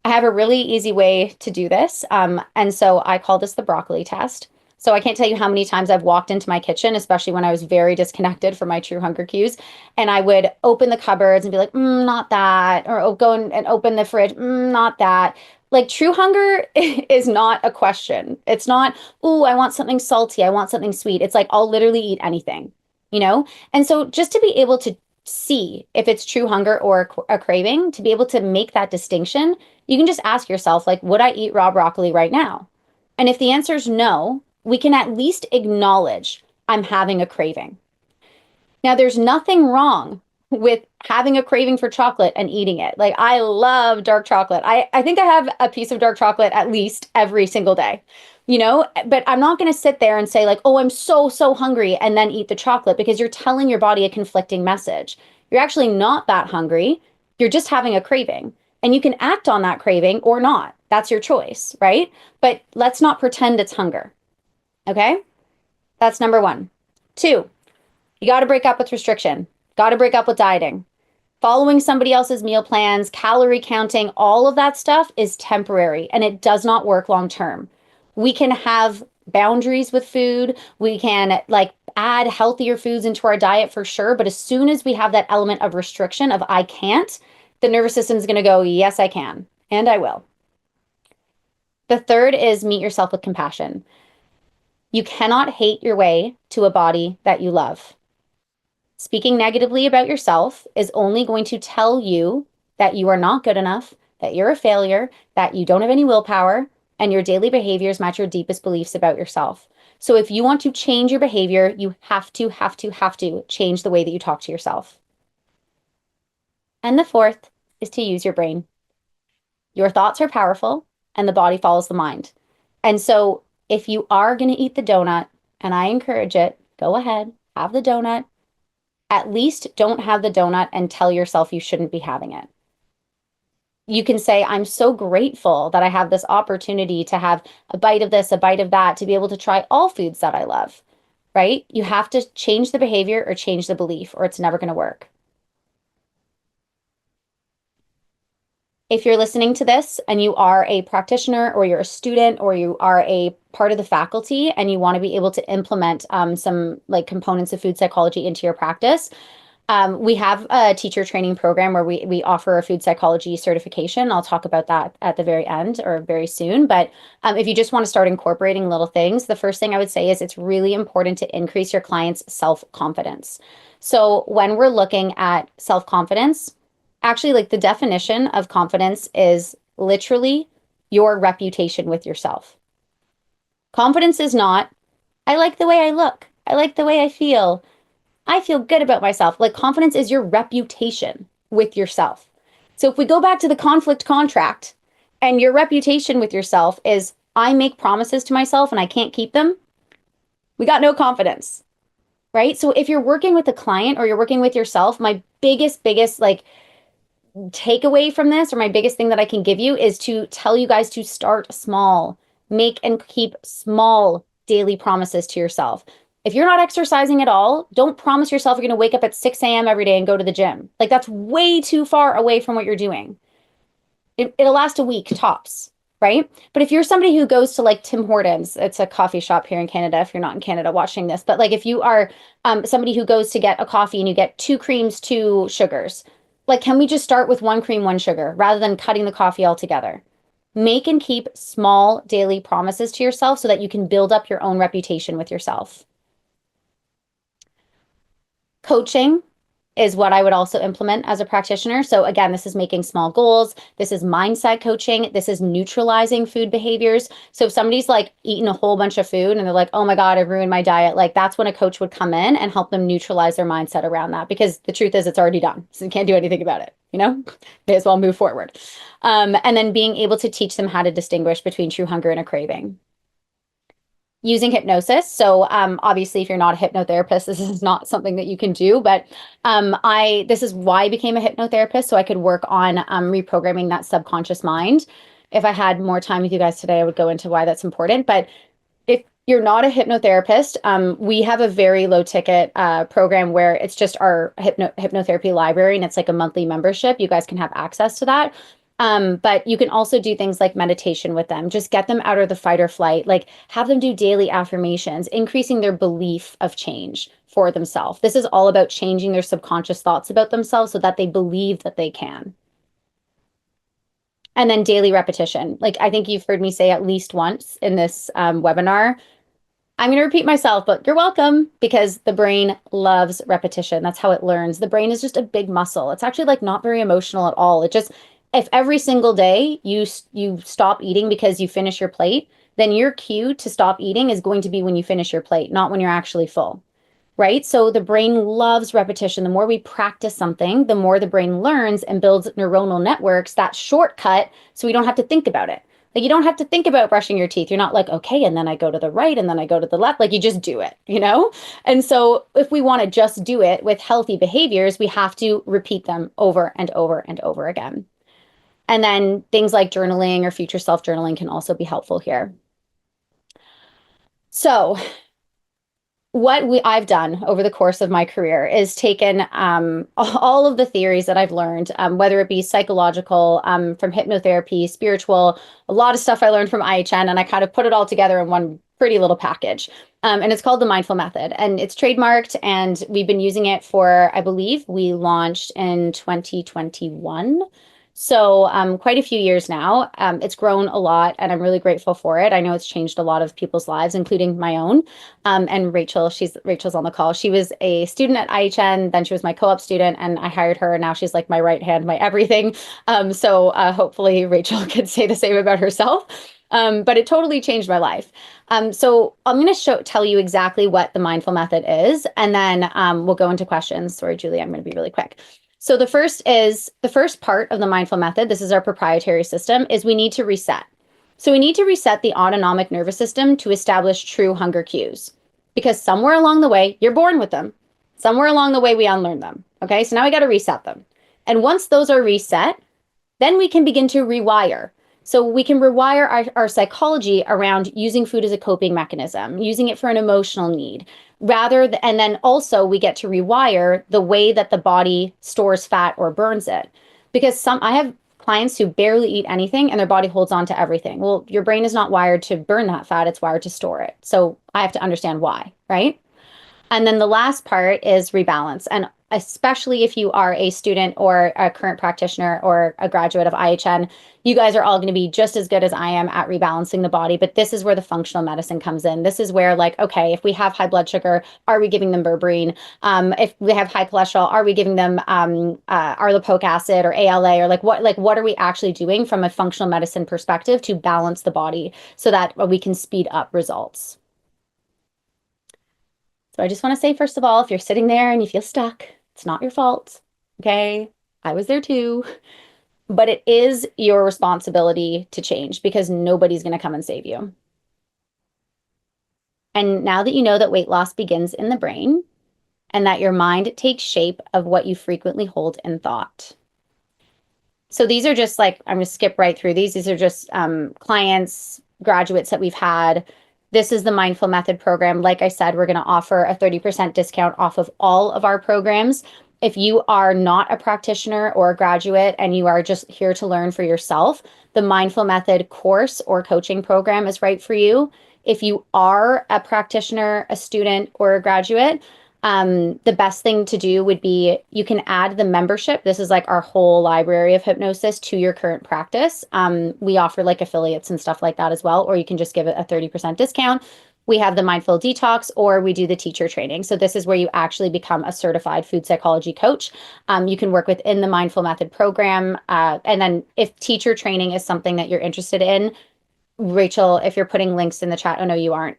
I have a really easy way to do this. And so I call this the broccoli test. So I can't tell you how many times I've walked into my kitchen, especially when I was very disconnected from my true hunger cues. And I would open the cupboards and be like, not that. Or go and open the fridge, not that. Like true hunger is not a question. It's not, oh, I want something salty. I want something sweet. It's like, I'll literally eat anything, you know? And so just to be able to see if it's true hunger or a craving, to be able to make that distinction, you can just ask yourself, like, would I eat raw broccoli right now? And if the answer is no, we can at least acknowledge I'm having a craving. Now, there's nothing wrong with having a craving for chocolate and eating it. Like, I love dark chocolate. I think I have a piece of dark chocolate at least every single day, you know, but I'm not going to sit there and say like, oh, I'm so, so hungry and then eat the chocolate, because you're telling your body a conflicting message. You're actually not that hungry. You're just having a craving, and you can act on that craving or not. That's your choice, right? But let's not pretend it's hunger. Okay. That's number one. Two, you got to break up with restriction. Got to break up with dieting. Following somebody else's meal plans, calorie counting, all of that stuff is temporary and it does not work long term. We can have boundaries with food. We can like add healthier foods into our diet for sure. But as soon as we have that element of restriction of I can't, the nervous system is going to go, yes, I can, and I will. The third is meet yourself with compassion. You cannot hate your way to a body that you love. Speaking negatively about yourself is only going to tell you that you are not good enough, that you're a failure, that you don't have any willpower, and your daily behaviors match your deepest beliefs about yourself. So if you want to change your behavior, you have to change the way that you talk to yourself. And the fourth is to use your brain. Your thoughts are powerful and the body follows the mind. And so if you are going to eat the donut, and I encourage it, go ahead, have the donut. At least don't have the donut and tell yourself you shouldn't be having it. You can say, I'm so grateful that I have this opportunity to have a bite of this, a bite of that, to be able to try all foods that I love, right? You have to change the behavior or change the belief, or it's never going to work. If you're listening to this and you are a practitioner or you're a student or you are a part of the faculty and you want to be able to implement some like components of food psychology into your practice, we have a teacher training program where we offer a food psychology certification. I'll talk about that at the very end or very soon. But if you just want to start incorporating little things, the first thing I would say is it's really important to increase your client's self-confidence. So when we're looking at self-confidence, actually, like the definition of confidence is literally your reputation with yourself. Confidence is not, I like the way I look. I like the way I feel good about myself. Like confidence is your reputation with yourself. So if we go back to the conflict contract and your reputation with yourself is, I make promises to myself and I can't keep them, we got no confidence, right? So if you're working with a client or you're working with yourself, my biggest like takeaway from this, or my biggest thing that I can give you, is to tell you guys to start small. Make and keep small daily promises to yourself. If you're not exercising at all, don't promise yourself you're going to wake up at 6 a.m. every day and go to the gym. Like that's way too far away from what you're doing. It'll last a week tops, right? But if you're somebody who goes to like Tim Hortons, it's a coffee shop here in Canada, if you're not in Canada watching this, but like if you are somebody who goes to get a coffee and you get 2 creams, 2 sugars, like, can we just start with 1 cream, 1 sugar rather than cutting the coffee altogether? Make and keep small daily promises to yourself so that you can build up your own reputation with yourself. Coaching is what I would also implement as a practitioner. So again, this is making small goals. This is mindset coaching. This is neutralizing food behaviors. So if somebody's like eating a whole bunch of food and they're like, oh my God, I've ruined my diet. Like that's when a coach would come in and help them neutralize their mindset around that, because the truth is it's already done. So you can't do anything about it. You know, may as well move forward. And then being able to teach them how to distinguish between true hunger and a craving. Using hypnosis. So obviously, if you're not a hypnotherapist, this is not something that you can do. But this is why I became a hypnotherapist, so I could work on reprogramming that subconscious mind. If I had more time with you guys today, I would go into why that's important. But if you're not a hypnotherapist, we have a very low ticket program where it's just our hypnotherapy library, and it's like a monthly membership. You guys can have access to that. But you can also do things like meditation with them, just get them out of the fight or flight, like have them do daily affirmations, increasing their belief of change for themselves. This is all about changing their subconscious thoughts about themselves so that they believe that they can. And then daily repetition. Like I think you've heard me say at least once in this webinar, I'm going to repeat myself, but you're welcome, because the brain loves repetition. That's how it learns. The brain is just a big muscle. It's actually like not very emotional at all. It just, if every single day you stop eating because you finish your plate, then your cue to stop eating is going to be when you finish your plate, not when you're actually full. Right? So the brain loves repetition. The more we practice something, the more the brain learns and builds neuronal networks, that shortcut, so we don't have to think about it. Like you don't have to think about brushing your teeth. You're not like, okay, and then I go to the right and then I go to the left. Like you just do it, you know? And so if we want to just do it with healthy behaviors, we have to repeat them over and over and over again. And then things like journaling or future self journaling can also be helpful here. So what I've done over the course of my career is taken all of the theories that I've learned, whether it be psychological, from hypnotherapy, spiritual, a lot of stuff I learned from IHN, and I kind of put it all together in one pretty little package. And it's called the Mindful Method, and it's trademarked, and we've been using it for, I believe we launched in 2021. So quite a few years now. It's grown a lot, and I'm really grateful for it. I know it's changed a lot of people's lives, including my own. And Rachel's on the call. She was a student at IHN, then she was my co-op student, and I hired her, and now she's like my right hand, my everything. So hopefully Rachel could say the same about herself. But it totally changed my life. So I'm going to tell you exactly what the Mindful Method is, and then we'll go into questions. Sorry, Julie, I'm going to be really quick. So the first part of the Mindful Method, this is our proprietary system, is we need to reset. So we need to reset the autonomic nervous system to establish true hunger cues, because somewhere along the way, you're born with them. Somewhere along the way, we unlearn them. Okay, so now we got to reset them. And once those are reset, then we can begin to rewire. So we can rewire our psychology around using food as a coping mechanism, using it for an emotional need, and then also we get to rewire the way that the body stores fat or burns it. Because I have clients who barely eat anything and their body holds on to everything. Well, your brain is not wired to burn that fat, it's wired to store it. So I have to understand why, right? And then the last part is rebalance. And especially if you are a student or a current practitioner or a graduate of IHN, you guys are all going to be just as good as I am at rebalancing the body. But this is where the functional medicine comes in. This is where, like, okay, if we have high blood sugar, are we giving them berberine? If we have high cholesterol, are we giving them arlopoic acid or ALA? Or what are we actually doing from a functional medicine perspective to balance the body so that we can speed up results? So I just want to say, first of all, if you're sitting there and you feel stuck, it's not your fault. Okay. I was there too. But it is your responsibility to change, because nobody's going to come and save you. And now that you know that weight loss begins in the brain and that your mind takes shape of what you frequently hold in thought. So these are just like, I'm going to skip right through these. These are just clients, graduates that we've had. This is the Mindful Method program. Like I said, we're going to offer a 30% discount off of all of our programs. If you are not a practitioner or a graduate and you are just here to learn for yourself, the Mindful Method course or coaching program is right for you. If you are a practitioner, a student, or a graduate, the best thing to do would be you can add the membership. This is like our whole library of hypnosis to your current practice. We offer like affiliates and stuff like that as well, or you can just give it a 30% discount. We have the Mindful Detox, or we do the teacher training. So this is where you actually become a certified food psychology coach. You can work within the Mindful Method program. And then if teacher training is something that you're interested in, Rachel, if you're putting links in the chat, oh no, you aren't.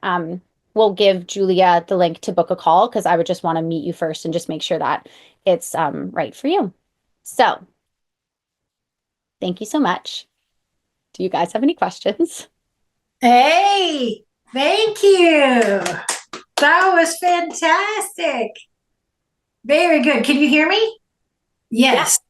We'll give Julia the link to book a call, because I would just want to meet you first and just make sure that it's right for you. So thank you so much. Do you guys have any questions? Hey, thank you. That was fantastic. Very good. Can you hear me? Yes.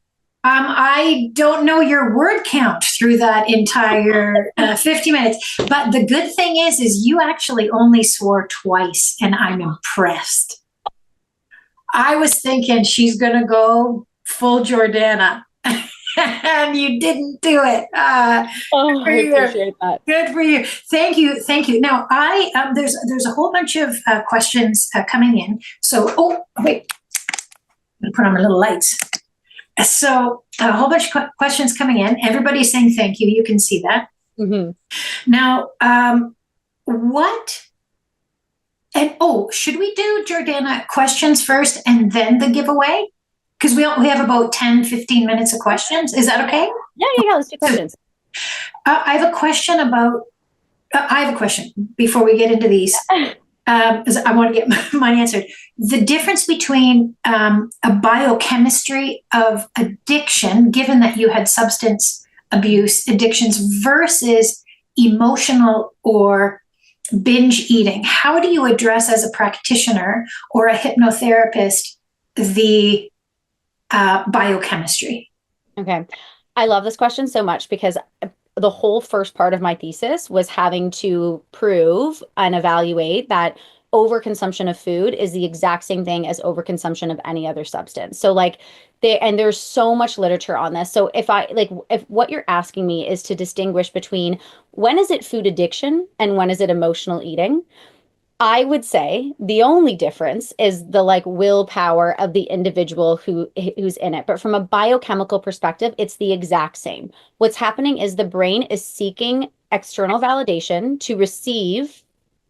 I don't know your word count through that entire 50 minutes, but the good thing is you actually only swore twice, and I'm impressed. I was thinking she's going to go full Jiordana, and you didn't do it. I appreciate that. Good for you. Thank you. Thank you. Now, there's a whole bunch of questions coming in. So, wait, I'm going to put on my little lights. So a whole bunch of questions coming in. Everybody's saying thank you. You can see that. Mm-hmm. Now, should we do Jiordana questions first and then the giveaway? Because we have about 10, 15 minutes of questions. Is that okay? Yeah. Let's do questions. I have a question about I have a question before we get into these. I want to get mine answered. The difference between a biochemistry of addiction, given that you had substance abuse addictions, versus emotional or binge eating. How do you address, as a practitioner or a hypnotherapist, the biochemistry? Okay. I love this question so much because the whole first part of my thesis was having to prove and evaluate that overconsumption of food is the exact same thing as overconsumption of any other substance. So like there's so much literature on this. So if what you're asking me is to distinguish between when is it food addiction and when is it emotional eating, I would say the only difference is the like willpower of the individual who's in it. But from a biochemical perspective, it's the exact same. What's happening is the brain is seeking external validation to receive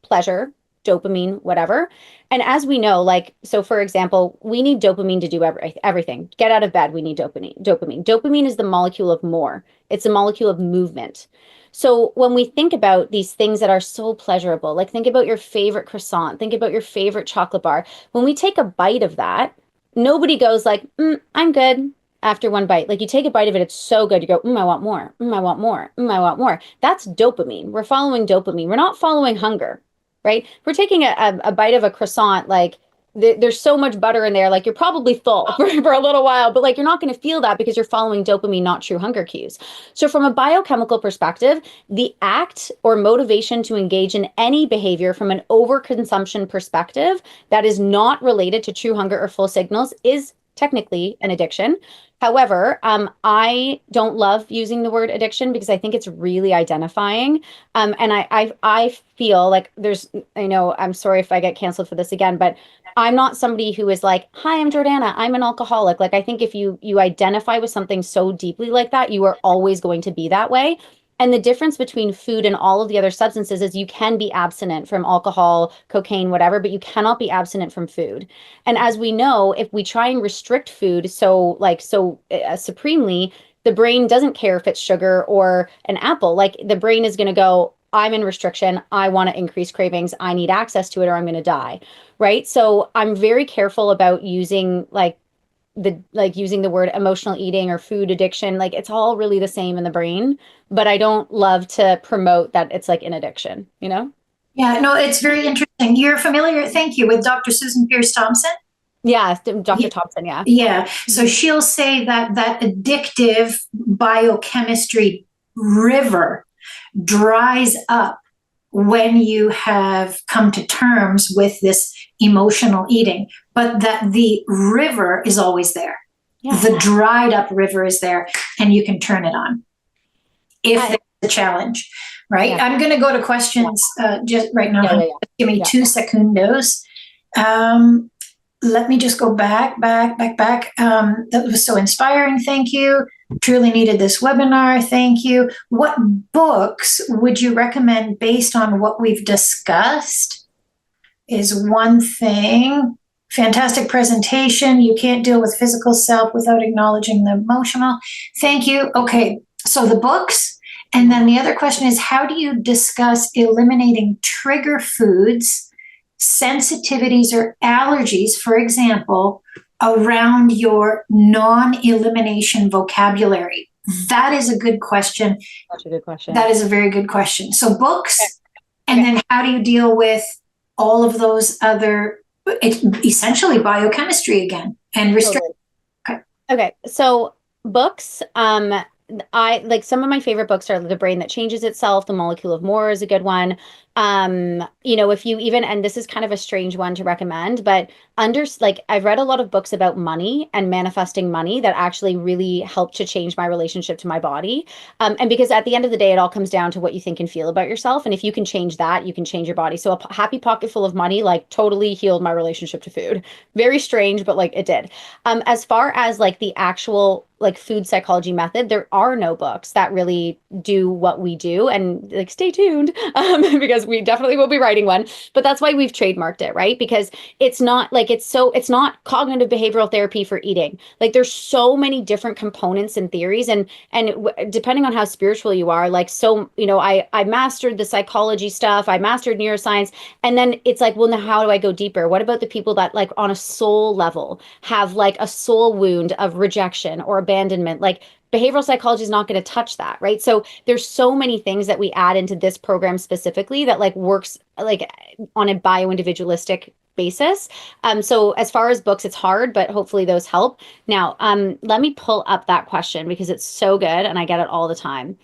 pleasure, dopamine, whatever. And as we know, like, so for example, we need dopamine to do everything. Get out of bed, we need dopamine. Dopamine is the molecule of more. It's a molecule of movement. So when we think about these things that are so pleasurable, like think about your favorite croissant, think about your favorite chocolate bar. When we take a bite of that, nobody goes like, I'm good after one bite. Like you take a bite of it, it's so good. You go, I want more. I want more. I want more. That's dopamine. We're following dopamine. We're not following hunger, right? If we're taking a bite of a croissant, like there's so much butter in there, like you're probably full for a little while, but like you're not going to feel that because you're following dopamine, not true hunger cues. So from a biochemical perspective, the act or motivation to engage in any behavior from an overconsumption perspective that is not related to true hunger or full signals is technically an addiction. However, I don't love using the word addiction because I think it's really identifying. And I feel like I'm sorry if I get canceled for this again, but I'm not somebody who is like, hi, I'm Jiordana, I'm an alcoholic. Like, I think if you identify with something so deeply like that, you are always going to be that way. And the difference between food and all of the other substances is you can be abstinent from alcohol, cocaine, whatever, but you cannot be abstinent from food. And as we know, if we try and restrict food so supremely, the brain doesn't care if it's sugar or an apple. Like the brain is going to go, I'm in restriction. I want to increase cravings. I need access to it or I'm going to die. Right. So I'm very careful about using using the word emotional eating or food addiction. Like it's all really the same in the brain, but I don't love to promote that it's like an addiction, you know? Yeah, no, it's very interesting. You're familiar, thank you, with Dr. Susan Pierce Thompson? Yeah, Dr. Thompson, yeah. Yeah. So she'll say that that addictive biochemistry river dries up when you have come to terms with this emotional eating, but that the river is always there. Yeah. The dried up river is there, and you can turn it on if there's a challenge, right? Yeah. I'm going to go to questions just right now. Yeah. Give me 2 secondos. Let me just go back. That was so inspiring. Thank you. Truly needed this webinar. Thank you. What books would you recommend based on what we've discussed is one thing. Fantastic presentation. You can't deal with physical self without acknowledging the emotional. Thank you. Okay. So the books. And then the other question is, how do you discuss eliminating trigger foods, sensitivities, or allergies, for example, around your non-elimination vocabulary? That is a good question. That's a good question. That is a very good question. So books, and then how do you deal with all of those other, essentially biochemistry again, and restrict? Totally. Okay. So books, I like some of my favorite books are The Brain That Changes Itself, The Molecule of More is a good one. If you even, and this is kind of a strange one to recommend, but I've read a lot of books about money and manifesting money that actually really help to change my relationship to my body. And because at the end of the day, it all comes down to what you think and feel about yourself. And if you can change that, you can change your body. So a happy pocket full of money, like totally healed my relationship to food. Very strange, but like it did. As far as like the actual like food psychology method, there are no books that really do what we do, and like stay tuned because we definitely will be writing one, but that's why we've trademarked it, right? Because it's not like it's not cognitive behavioral therapy for eating. Like there's so many different components and theories, and depending on how spiritual you are, like, so, I mastered the psychology stuff, I mastered neuroscience, and then it's like, well, now how do I go deeper? What about the people that, like, on a soul level have like a soul wound of rejection or abandonment? Like, behavioral psychology is not going to touch that, right? So there's so many things that we add into this program specifically that like works like on a bio-individualistic basis. So as far as books, it's hard, but hopefully those help. Now, let me pull up that question because it's so good and I get it all the time.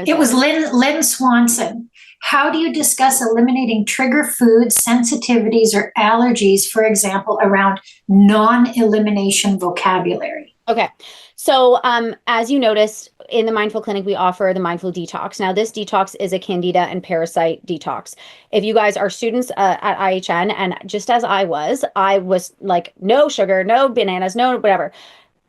It was Lynn Swanson. How do you discuss eliminating trigger foods, sensitivities, or allergies, for example, around non-elimination vocabulary? Okay. So as you noticed, in the Mindful Clinic, we offer the Mindful Detox. Now, this detox is a candida and parasite detox. If you guys are students at IHN, and just as I was like, no sugar, no bananas, no whatever.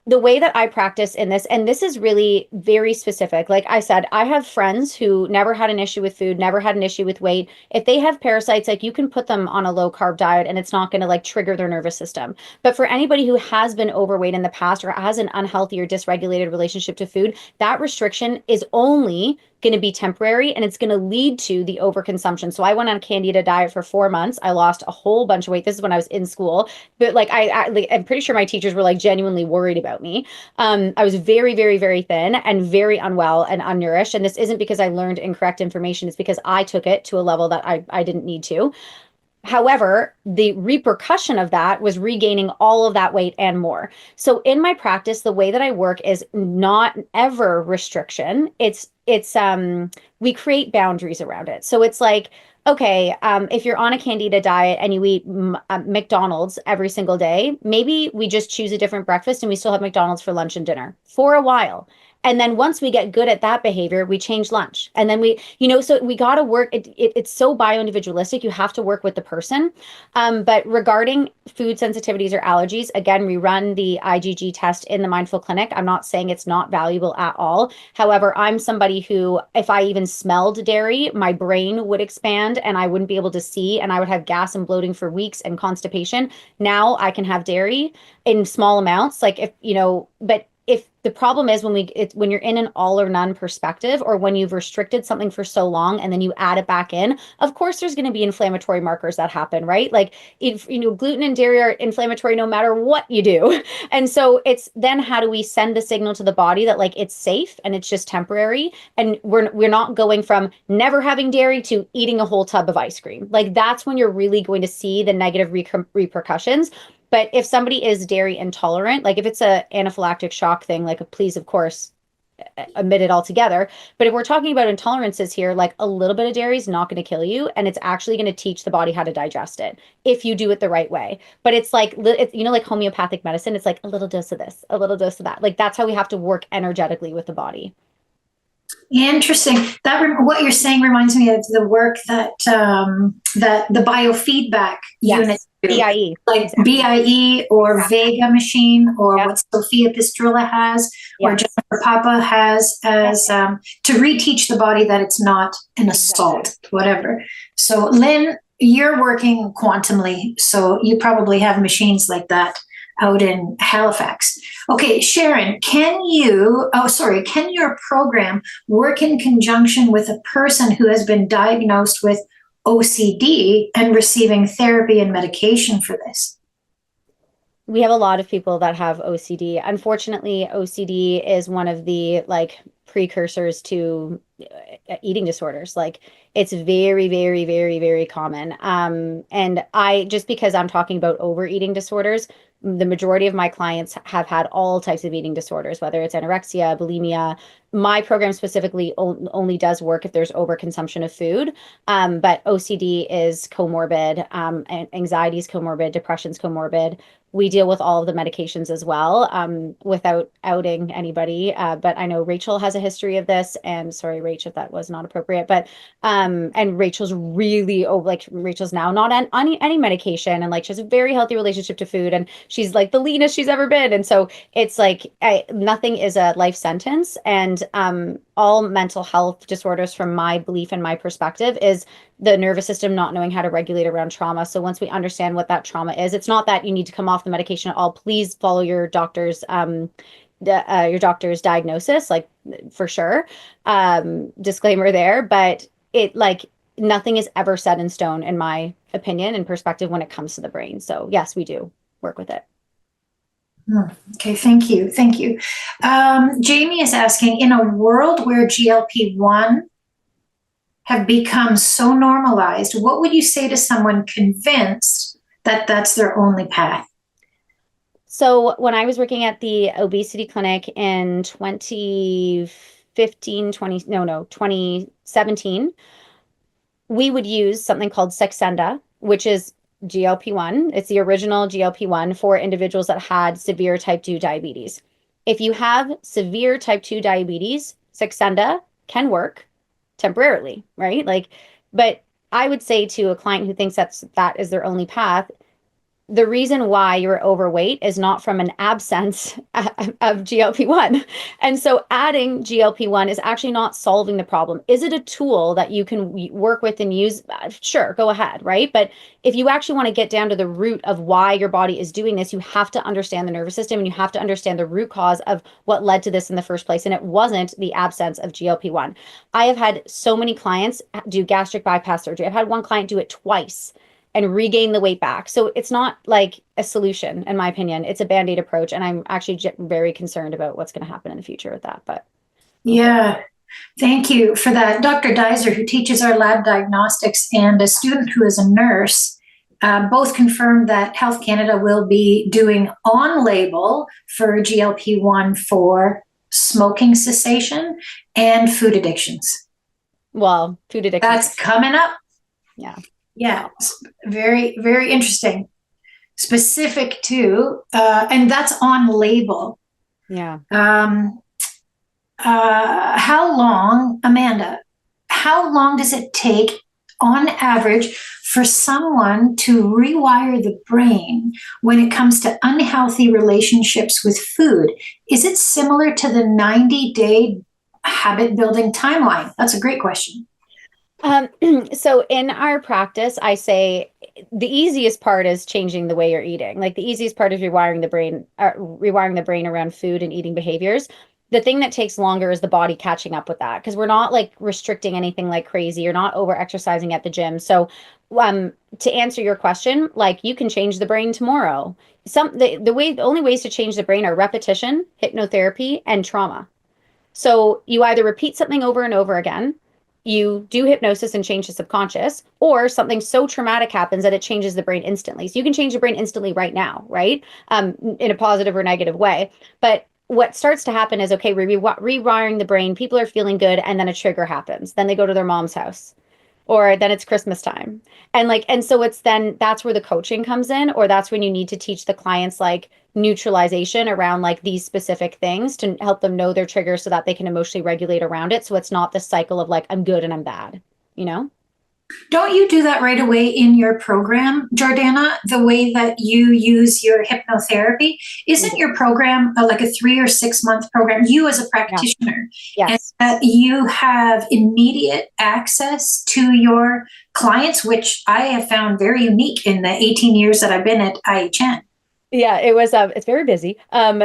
The way that I practice in this, and this is really very specific. Like I said, I have friends who never had an issue with food, never had an issue with weight. If they have parasites, like, you can put them on a low carb diet and it's not going to like trigger their nervous system. But for anybody who has been overweight in the past or has an unhealthy or dysregulated relationship to food, that restriction is only going to be temporary and it's going to lead to the overconsumption. So I went on a candida diet for 4 months. I lost a whole bunch of weight. This is when I was in school, but like I'm pretty sure my teachers were like genuinely worried about me. I was very, very, very thin and very unwell and unnourished. And this isn't because I learned incorrect information. It's because I took it to a level that I didn't need to. However, the repercussion of that was regaining all of that weight and more. So in my practice, the way that I work is not ever restriction. It's we create boundaries around it. So it's like, okay, if you're on a candida diet and you eat McDonald's every single day, maybe we just choose a different breakfast and we still have McDonald's for lunch and dinner for a while. And then once we get good at that behavior, we change lunch. And then so we got to work. It's so bio-individualistic. You have to work with the person. But regarding food sensitivities or allergies, again, we run the IgG test in the Mindful Clinic. I'm not saying it's not valuable at all. However, I'm somebody who, if I even smelled dairy, my brain would expand and I wouldn't be able to see, and I would have gas and bloating for weeks and constipation. Now I can have dairy in small amounts, but if the problem is when you're in an all or none perspective, or when you've restricted something for so long and then you add it back in, of course there's going to be inflammatory markers that happen, right? Like, if gluten and dairy are inflammatory no matter what you do. And so it's then, how do we send the signal to the body that like it's safe and it's just temporary, and we're not going from never having dairy to eating a whole tub of ice cream. Like, that's when you're really going to see the negative repercussions. But if somebody is dairy intolerant, like if it's a anaphylactic shock thing, like, please, of course, omit it altogether. But if we're talking about intolerances here, like, a little bit of dairy is not going to kill you, and it's actually going to teach the body how to digest it if you do it the right way. But it's like, like homeopathic medicine. It's like a little dose of this, a little dose of that. Like, that's how we have to work energetically with the body. Interesting. What you're saying reminds me of the work that that the biofeedback unit, BIE, like exactly. BIE or Vega machine, or what Sophia Pistrilla has, or Jennifer Papa has, as to reteach the body that it's not an assault, whatever. So Lynn, you're working quantumly, so you probably have machines like that out in Halifax. Okay, Sharon, can your program work in conjunction with a person who has been diagnosed with OCD and receiving therapy and medication for this? We have a lot of people that have OCD. Unfortunately, OCD is one of the precursors to eating disorders. Like, it's very, very, very, very common. And just because I'm talking about overeating disorders, the majority of my clients have had all types of eating disorders, whether it's anorexia, bulimia. My program specifically only does work if there's overconsumption of food. But OCD is comorbid, anxiety is comorbid, depression is comorbid. We deal with all of the medications as well, without outing anybody. But I know Rachel has a history of this, and sorry, Rach, if that was not appropriate. But and Rachel's really Rachel's now not on any medication, and she has a very healthy relationship to food, and she's like the leanest she's ever been. And so it's like, nothing is a life sentence, and all mental health disorders, from my belief and my perspective, is the nervous system not knowing how to regulate around trauma. So once we understand what that trauma is, it's not that you need to come off the medication at all. Please follow your doctor's diagnosis, like, for sure. Disclaimer there, but it, like, nothing is ever set in stone, in my opinion and perspective, when it comes to the brain. So yes, we do work with it. Okay, thank you. Thank you. Jamie is asking, in a world where GLP-1 have become so normalized, what would you say to someone convinced that that's their only path? So when I was working at the obesity clinic in 2017, we would use something called Saxenda, which is GLP-1. It's the original GLP-1 for individuals that had severe type 2 diabetes. If you have severe type 2 diabetes, Saxenda can work temporarily, right? Like, but I would say to a client who thinks that is their only path, the reason why you're overweight is not from an absence of GLP-1. And so adding GLP-1 is actually not solving the problem. Is it a tool that you can work with and use? Sure, go ahead, right? But if you actually want to get down to the root of why your body is doing this, you have to understand the nervous system, and you have to understand the root cause of what led to this in the first place. And it wasn't the absence of GLP-1. I have had so many clients do gastric bypass surgery. I've had one client do it twice and regain the weight back. So it's not like a solution, in my opinion. It's a Band-Aid approach. And I'm actually very concerned about what's going to happen in the future with that. But yeah, thank you for that. Dr. Dizer, who teaches our lab diagnostics, and a student who is a nurse, both confirmed that Health Canada will be doing on-label for GLP-1 for smoking cessation and food addictions. Well, food addiction. That's coming up. Yeah. Yeah, very, very interesting. Specific to, and that's on label. Yeah. How long, Amanda, how long does it take on average for someone to rewire the brain when it comes to unhealthy relationships with food? Is it similar to the 90-day habit building timeline? That's a great question. So in our practice, I say the easiest part is changing the way you're eating. Like, the easiest part is rewiring the brain around food and eating behaviors. The thing that takes longer is the body catching up with that, because we're not like restricting anything like crazy. You're not over exercising at the gym. So to answer your question, like, you can change the brain tomorrow. The only ways to change the brain are repetition, hypnotherapy, and trauma. So you either repeat something over and over again, you do hypnosis and change the subconscious, or something so traumatic happens that it changes the brain instantly. So you can change the brain instantly right now, right? In a positive or negative way. But what starts to happen is, okay, rewiring the brain, people are feeling good, and then a trigger happens. Then they go to their mom's house, or then it's Christmas time. And so that's where the coaching comes in, or that's when you need to teach the clients like neutralization around like these specific things to help them know their triggers so that they can emotionally regulate around it. So it's not the cycle of like, I'm good and I'm bad, you know? Don't you do that right away in your program, Jiordana, the way that you use your hypnotherapy? Isn't your program like a 3 or 6 month program? You as a practitioner, yes. And you have immediate access to your clients, which I have found very unique in the 18 years that I've been at IHN. Yeah, it's very busy.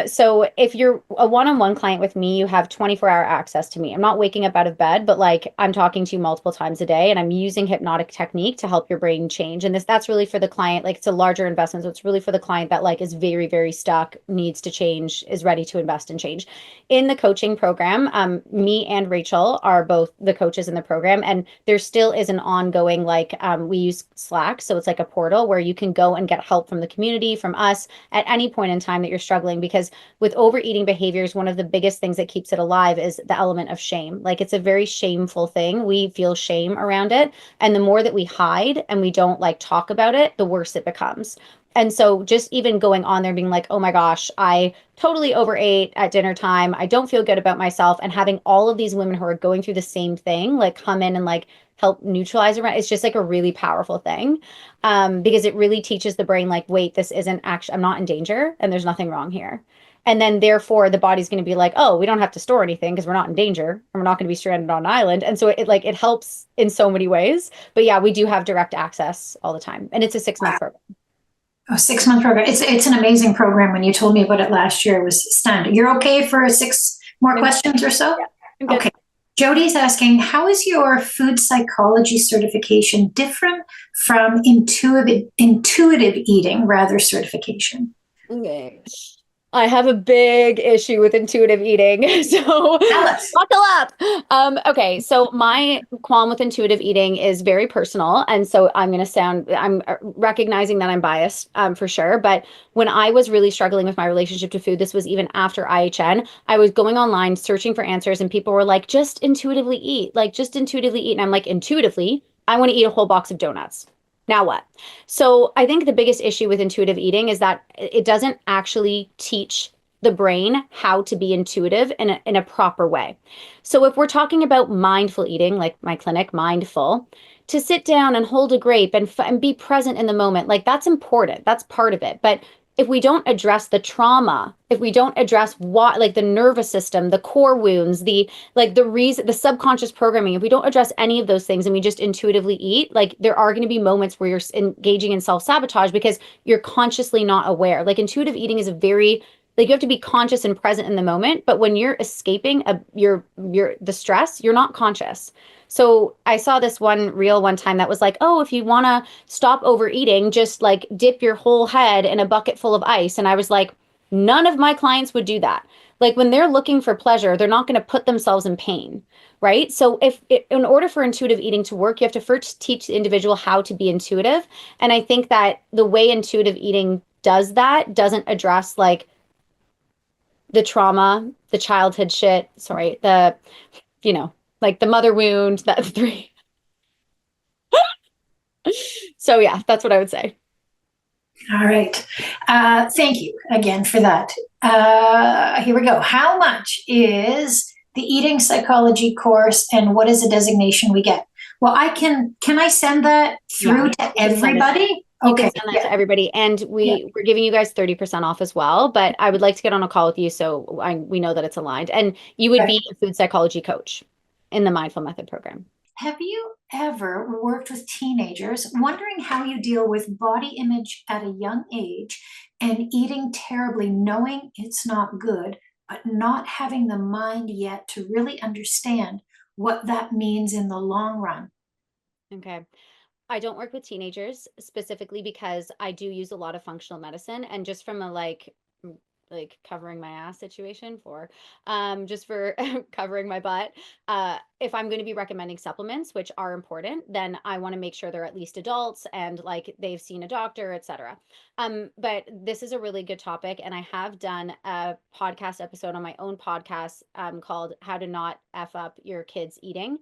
So if you're a one-on-one client with me, you have 24-hour access to me. I'm not waking up out of bed, but like, I'm talking to you multiple times a day, and I'm using hypnotic technique to help your brain change. And that's really for the client, like, it's a larger investment. So it's really for the client that like is very, very stuck, needs to change, is ready to invest and change. In the coaching program, me and Rachel are both the coaches in the program, and there still is an ongoing, like, we use Slack. So it's like a portal where you can go and get help from the community, from us, at any point in time that you're struggling. Because with overeating behaviors, one of the biggest things that keeps it alive is the element of shame. Like, it's a very shameful thing. We feel shame around it. And the more that we hide and we don't like talk about it, the worse it becomes. And so just even going on there being like, oh my gosh, I totally overate at dinner time, I don't feel good about myself, and having all of these women who are going through the same thing like come in and like help neutralize around, it's just like a really powerful thing, because it really teaches the brain like, wait, this isn't actually, I'm not in danger and there's nothing wrong here. And then therefore the body's going to be like, oh, we don't have to store anything because we're not in danger and we're not going to be stranded on an island. And so it helps in so many ways. But yeah, we do have direct access all the time. And it's a 6-month program. Oh, 6-month program. It's an amazing program. When you told me about it last year, it was standard. You're okay for 6 more questions or so? Yeah, okay. Jody's asking, how is your food psychology certification different from intuitive eating rather certification? Okay. I have a big issue with intuitive eating. So buckle up. Okay, so my qualm with intuitive eating is very personal. And so I'm recognizing that I'm biased for sure. But when I was really struggling with my relationship to food, this was even after IHN, I was going online searching for answers and people were like, just intuitively eat, like just intuitively eat. And I'm like, intuitively, I want to eat a whole box of donuts. Now what? So I think the biggest issue with intuitive eating is that it doesn't actually teach the brain how to be intuitive in a proper way. So if we're talking about mindful eating, like my clinic, mindful, to sit down and hold a grape and be present in the moment, like that's important. That's part of it. But if we don't address the trauma, if we don't address what, like the nervous system, the core wounds, the reason, the subconscious programming, if we don't address any of those things and we just intuitively eat, like there are going to be moments where you're engaging in self-sabotage because you're consciously not aware. Like intuitive eating is a very, like you have to be conscious and present in the moment, but when you're escaping the stress, you're not conscious. So I saw this one reel one time that was like, oh, if you want to stop overeating, just like dip your whole head in a bucket full of ice. And I was like, none of my clients would do that. Like when they're looking for pleasure, they're not going to put themselves in pain, right? So in order for intuitive eating to work, you have to first teach the individual how to be intuitive. And I think that the way intuitive eating does that doesn't address like the trauma, the childhood shit, sorry, like the mother wound, that three. So yeah, that's what I would say. All right. Thank you again for that. Here we go. How much is the eating psychology course and what is the designation we get? Well, can I send that through to everybody? You can send that to everybody. And we're giving you guys 30% off as well, but I would like to get on a call with you so we know that it's aligned. And you would be a food psychology coach in the Mindful Method program. Have you ever worked with teenagers wondering how you deal with body image at a young age and eating terribly, knowing it's not good, but not having the mind yet to really understand what that means in the long run? Okay. I don't work with teenagers specifically because I do use a lot of functional medicine and just from a like covering my ass situation for just for covering my butt, if I'm going to be recommending supplements which are important, then I want to make sure they're at least adults and like they've seen a doctor, etc. But this is a really good topic and I have done a podcast episode on my own podcast called How to Not F Up Your Kids Eating.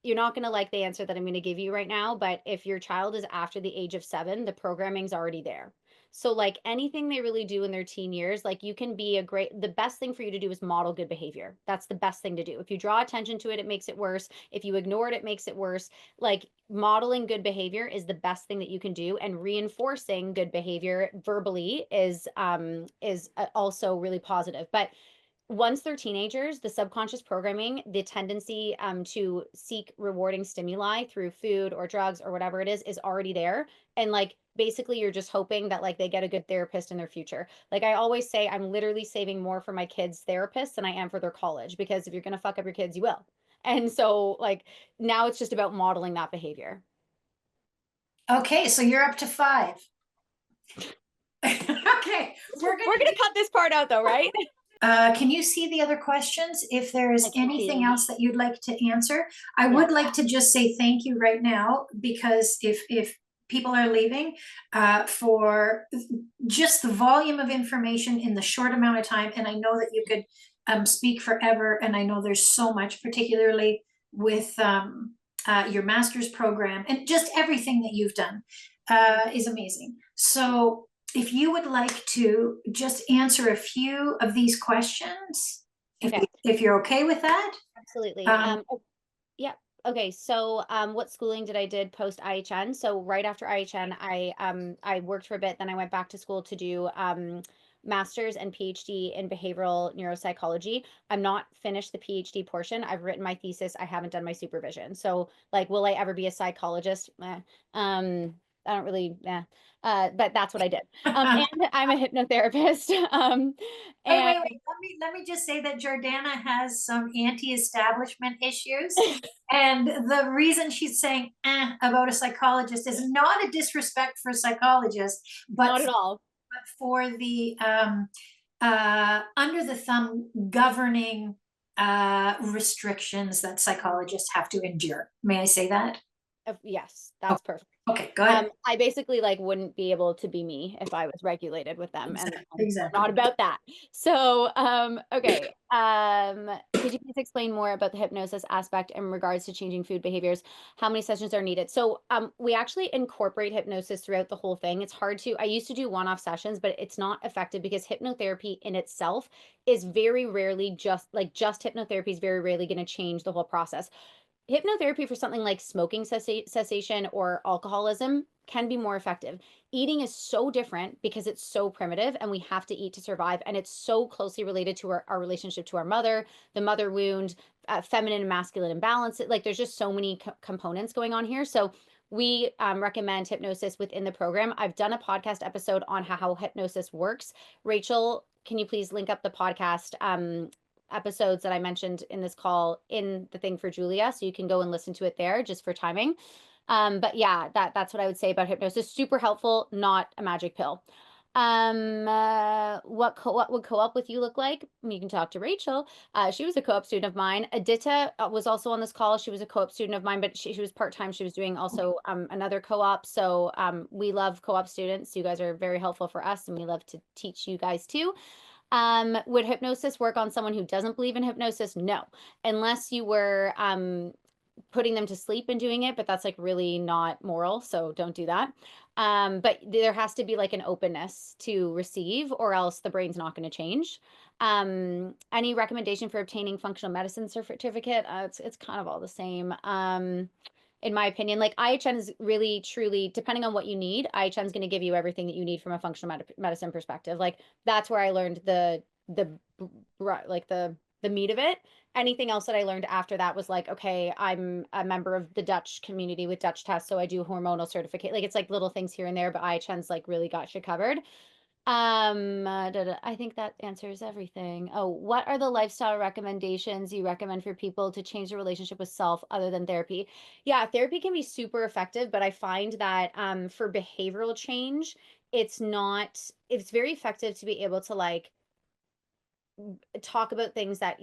You're not going to like the answer that I'm going to give you right now, but if your child is after the age of 7, the programming's already there. So like anything they really do in their teen years, like you can be the best thing for you to do is model good behavior. That's the best thing to do. If you draw attention to it, it makes it worse. If you ignore it, it makes it worse. Like modeling good behavior is the best thing that you can do. And reinforcing good behavior verbally is also really positive. But once they're teenagers, the subconscious programming, the tendency to seek rewarding stimuli through food or drugs or whatever it is already there. And like basically you're just hoping that like they get a good therapist in their future. Like I always say, I'm literally saving more for my kids' therapists than I am for their college, because if you're going to fuck up your kids, you will. And so like now it's just about modeling that behavior. Okay, so you're up to 5. Okay, we're gonna cut this part out though, right? Can you see the other questions? If there's anything else that you'd like to answer, I would like to just say thank you right now, because if people are leaving for just the volume of information in the short amount of time, and I know that you could speak forever, and I know there's so much, particularly with your master's program and just everything that you've done is amazing. So if you would like to just answer a few of these questions, if you're okay with that. Absolutely. Yeah. Okay. So what schooling did I did post IHN? So right after IHN, I worked for a bit, then I went back to school to do master's and PhD in behavioral neuropsychology. I'm not finished the PhD portion. I've written my thesis. I haven't done my supervision. So like, will I ever be a psychologist? I don't really, but that's what I did. And I'm a hypnotherapist. Wait, And wait, wait. Let me just say that Jordana has some anti-establishment issues. And the reason she's saying about a psychologist is not a disrespect for psychologists, not at all. but for the under the thumb governing restrictions that psychologists have to endure. May I say that? Yes, Oh, that's perfect. okay, go ahead. I basically like wouldn't be able to be me if I was regulated with them, and we're Exactly. not about that. So, okay. Could you please explain more about the hypnosis aspect in regards to changing food behaviors? How many sessions are needed? So, we actually incorporate hypnosis throughout the whole thing. It's hard to, I used to do one-off sessions, but it's not effective because hypnotherapy in itself is very rarely just hypnotherapy is very rarely going to change the whole process. Hypnotherapy for something like smoking cessation or alcoholism can be more effective. Eating is so different because it's so primitive and we have to eat to survive. And it's so closely related to our relationship to our mother, the mother wound, feminine and masculine imbalance. Like there's just so many components going on here. So we recommend hypnosis within the program. I've done a podcast episode on how hypnosis works. Rachel, can you please link up the podcast episodes that I mentioned in this call in the thing for Julia, so you can go and listen to it there just for timing. But yeah, that's what I would say about hypnosis. Super helpful, not a magic pill. What would co-op with you look like? You can talk to Rachel. She was a co-op student of mine. Adita was also on this call. She was a co-op student of mine, but she was part-time. She was doing also another co-op. So we love co-op students. You guys are very helpful for us, and we love to teach you guys too. Would hypnosis work on someone who doesn't believe in hypnosis? No, unless you were putting them to sleep and doing it, but that's like really not moral, so don't do that. But there has to be like an openness to receive, or else the brain's not going to change. Any recommendation for obtaining functional medicine certificate? It's kind of all the same. In my opinion, like IHN is really truly depending on what you need. IHN is going to give you everything that you need from a functional medicine perspective. Like that's where I learned the meat of it. Anything else that I learned after that was like, okay, I'm a member of the Dutch community with Dutch tests, so I do hormonal certificate. Like it's like little things here and there, but IHN's like really got you covered. I think that answers everything. Oh, what are the lifestyle recommendations you recommend for people to change their relationship with self other than therapy? Yeah, therapy can be super effective, but I find that for behavioral change, it's very effective to be able to like talk about things that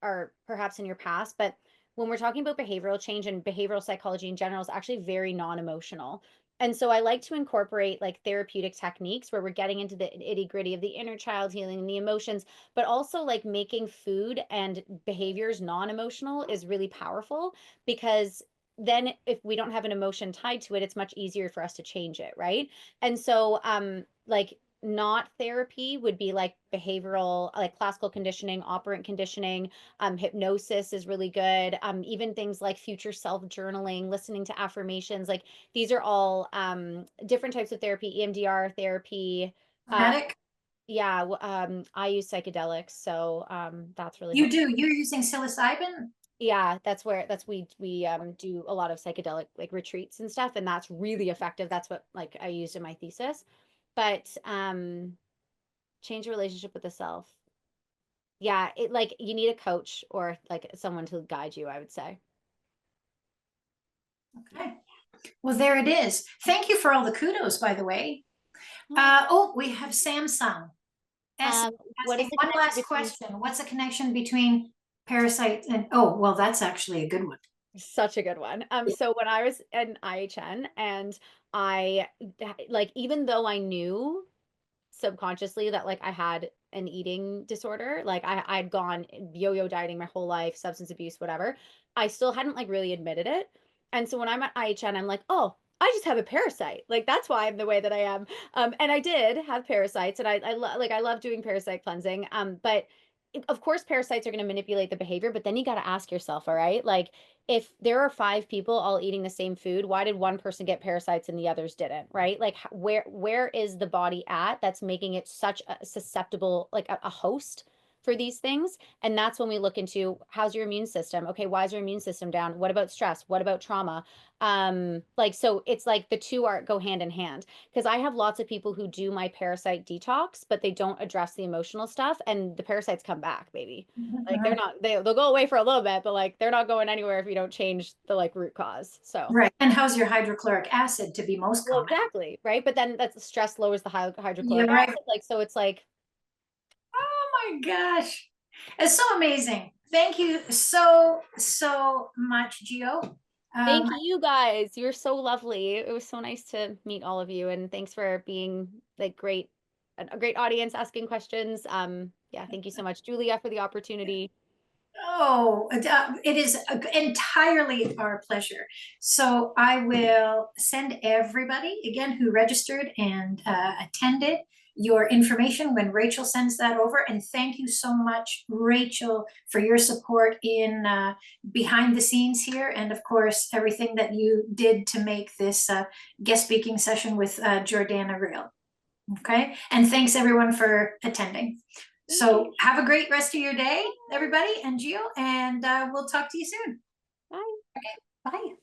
are perhaps in your past, but when we're talking about behavioral change and behavioral psychology in general is actually very non-emotional. And so I like to incorporate like therapeutic techniques where we're getting into the itty-gritty of the inner child healing and the emotions, but also like making food and behaviors non-emotional is really powerful because then if we don't have an emotion tied to it, it's much easier for us to change it, right? And so like not therapy would be like behavioral, like classical conditioning, operant conditioning. Hypnosis is really good. Even things like future self journaling, listening to affirmations, like these are all different types of therapy, EMDR therapy. Uh, Medic, yeah, I use psychedelics, so that's really you helpful. do. You're using psilocybin? Yeah, that's we do a lot of psychedelic like retreats and stuff, and that's really effective. That's what like I used in my thesis. But change your relationship with the self. Yeah, it like you need a coach or like someone to guide you, I would say. Okay. Well, there it is. Thank you for all the kudos, by the way. Oh. We have Samsung What is asking the one connection last between question. What's the connection between parasite and, oh, well, that's actually a good one. such a good one. So when I was in IHN and I like even though I knew subconsciously that like I had an eating disorder. Like I'd gone yo-yo dieting my whole life, substance abuse, whatever. I still hadn't like really admitted it. And so when I'm at IHN, I'm like, oh, I just have a parasite. Like that's why I'm the way that I am. And I did have parasites, and I love doing parasite cleansing. But of course, parasites are going to manipulate the behavior. But then you got to ask yourself, all right, like if there are 5 people all eating the same food, why did one person get parasites and the others didn't, right? Like where is the body at that's making it such a susceptible, like a host for these things? And that's when we look into, how's your immune system? Okay, why is your immune system down? What about stress? What about trauma? Like, so it's like the two are go hand in hand, because I have lots of people who do my parasite detox, but they don't address the emotional stuff, and the parasites come back, baby. Like they're not, they'll go away for a little bit, but like they're not going anywhere if you don't change the like root cause. So Right. And how's your hydrochloric acid to be most well, common? exactly, right? But then that's stress lowers the hydrochloric You're right. acid. Like, so it's like, Oh my gosh. It's so amazing. Thank you so much, Gio. thank you guys. You're so lovely. It was so nice to meet all of you, and thanks for being like great, a great audience asking questions. Yeah, thank you so much, Julia, for the opportunity. Oh, it is entirely our pleasure. So I will send everybody again who registered and attended your information when Rachel sends that over. And thank you so much, Rachel, for your support in behind the scenes here. And of course, everything that you did to make this guest speaking session with Jiordana real. Okay. And thanks everyone for attending. So have a great rest of your day, everybody, and Gio, and we'll talk to you soon. Bye. Okay, bye.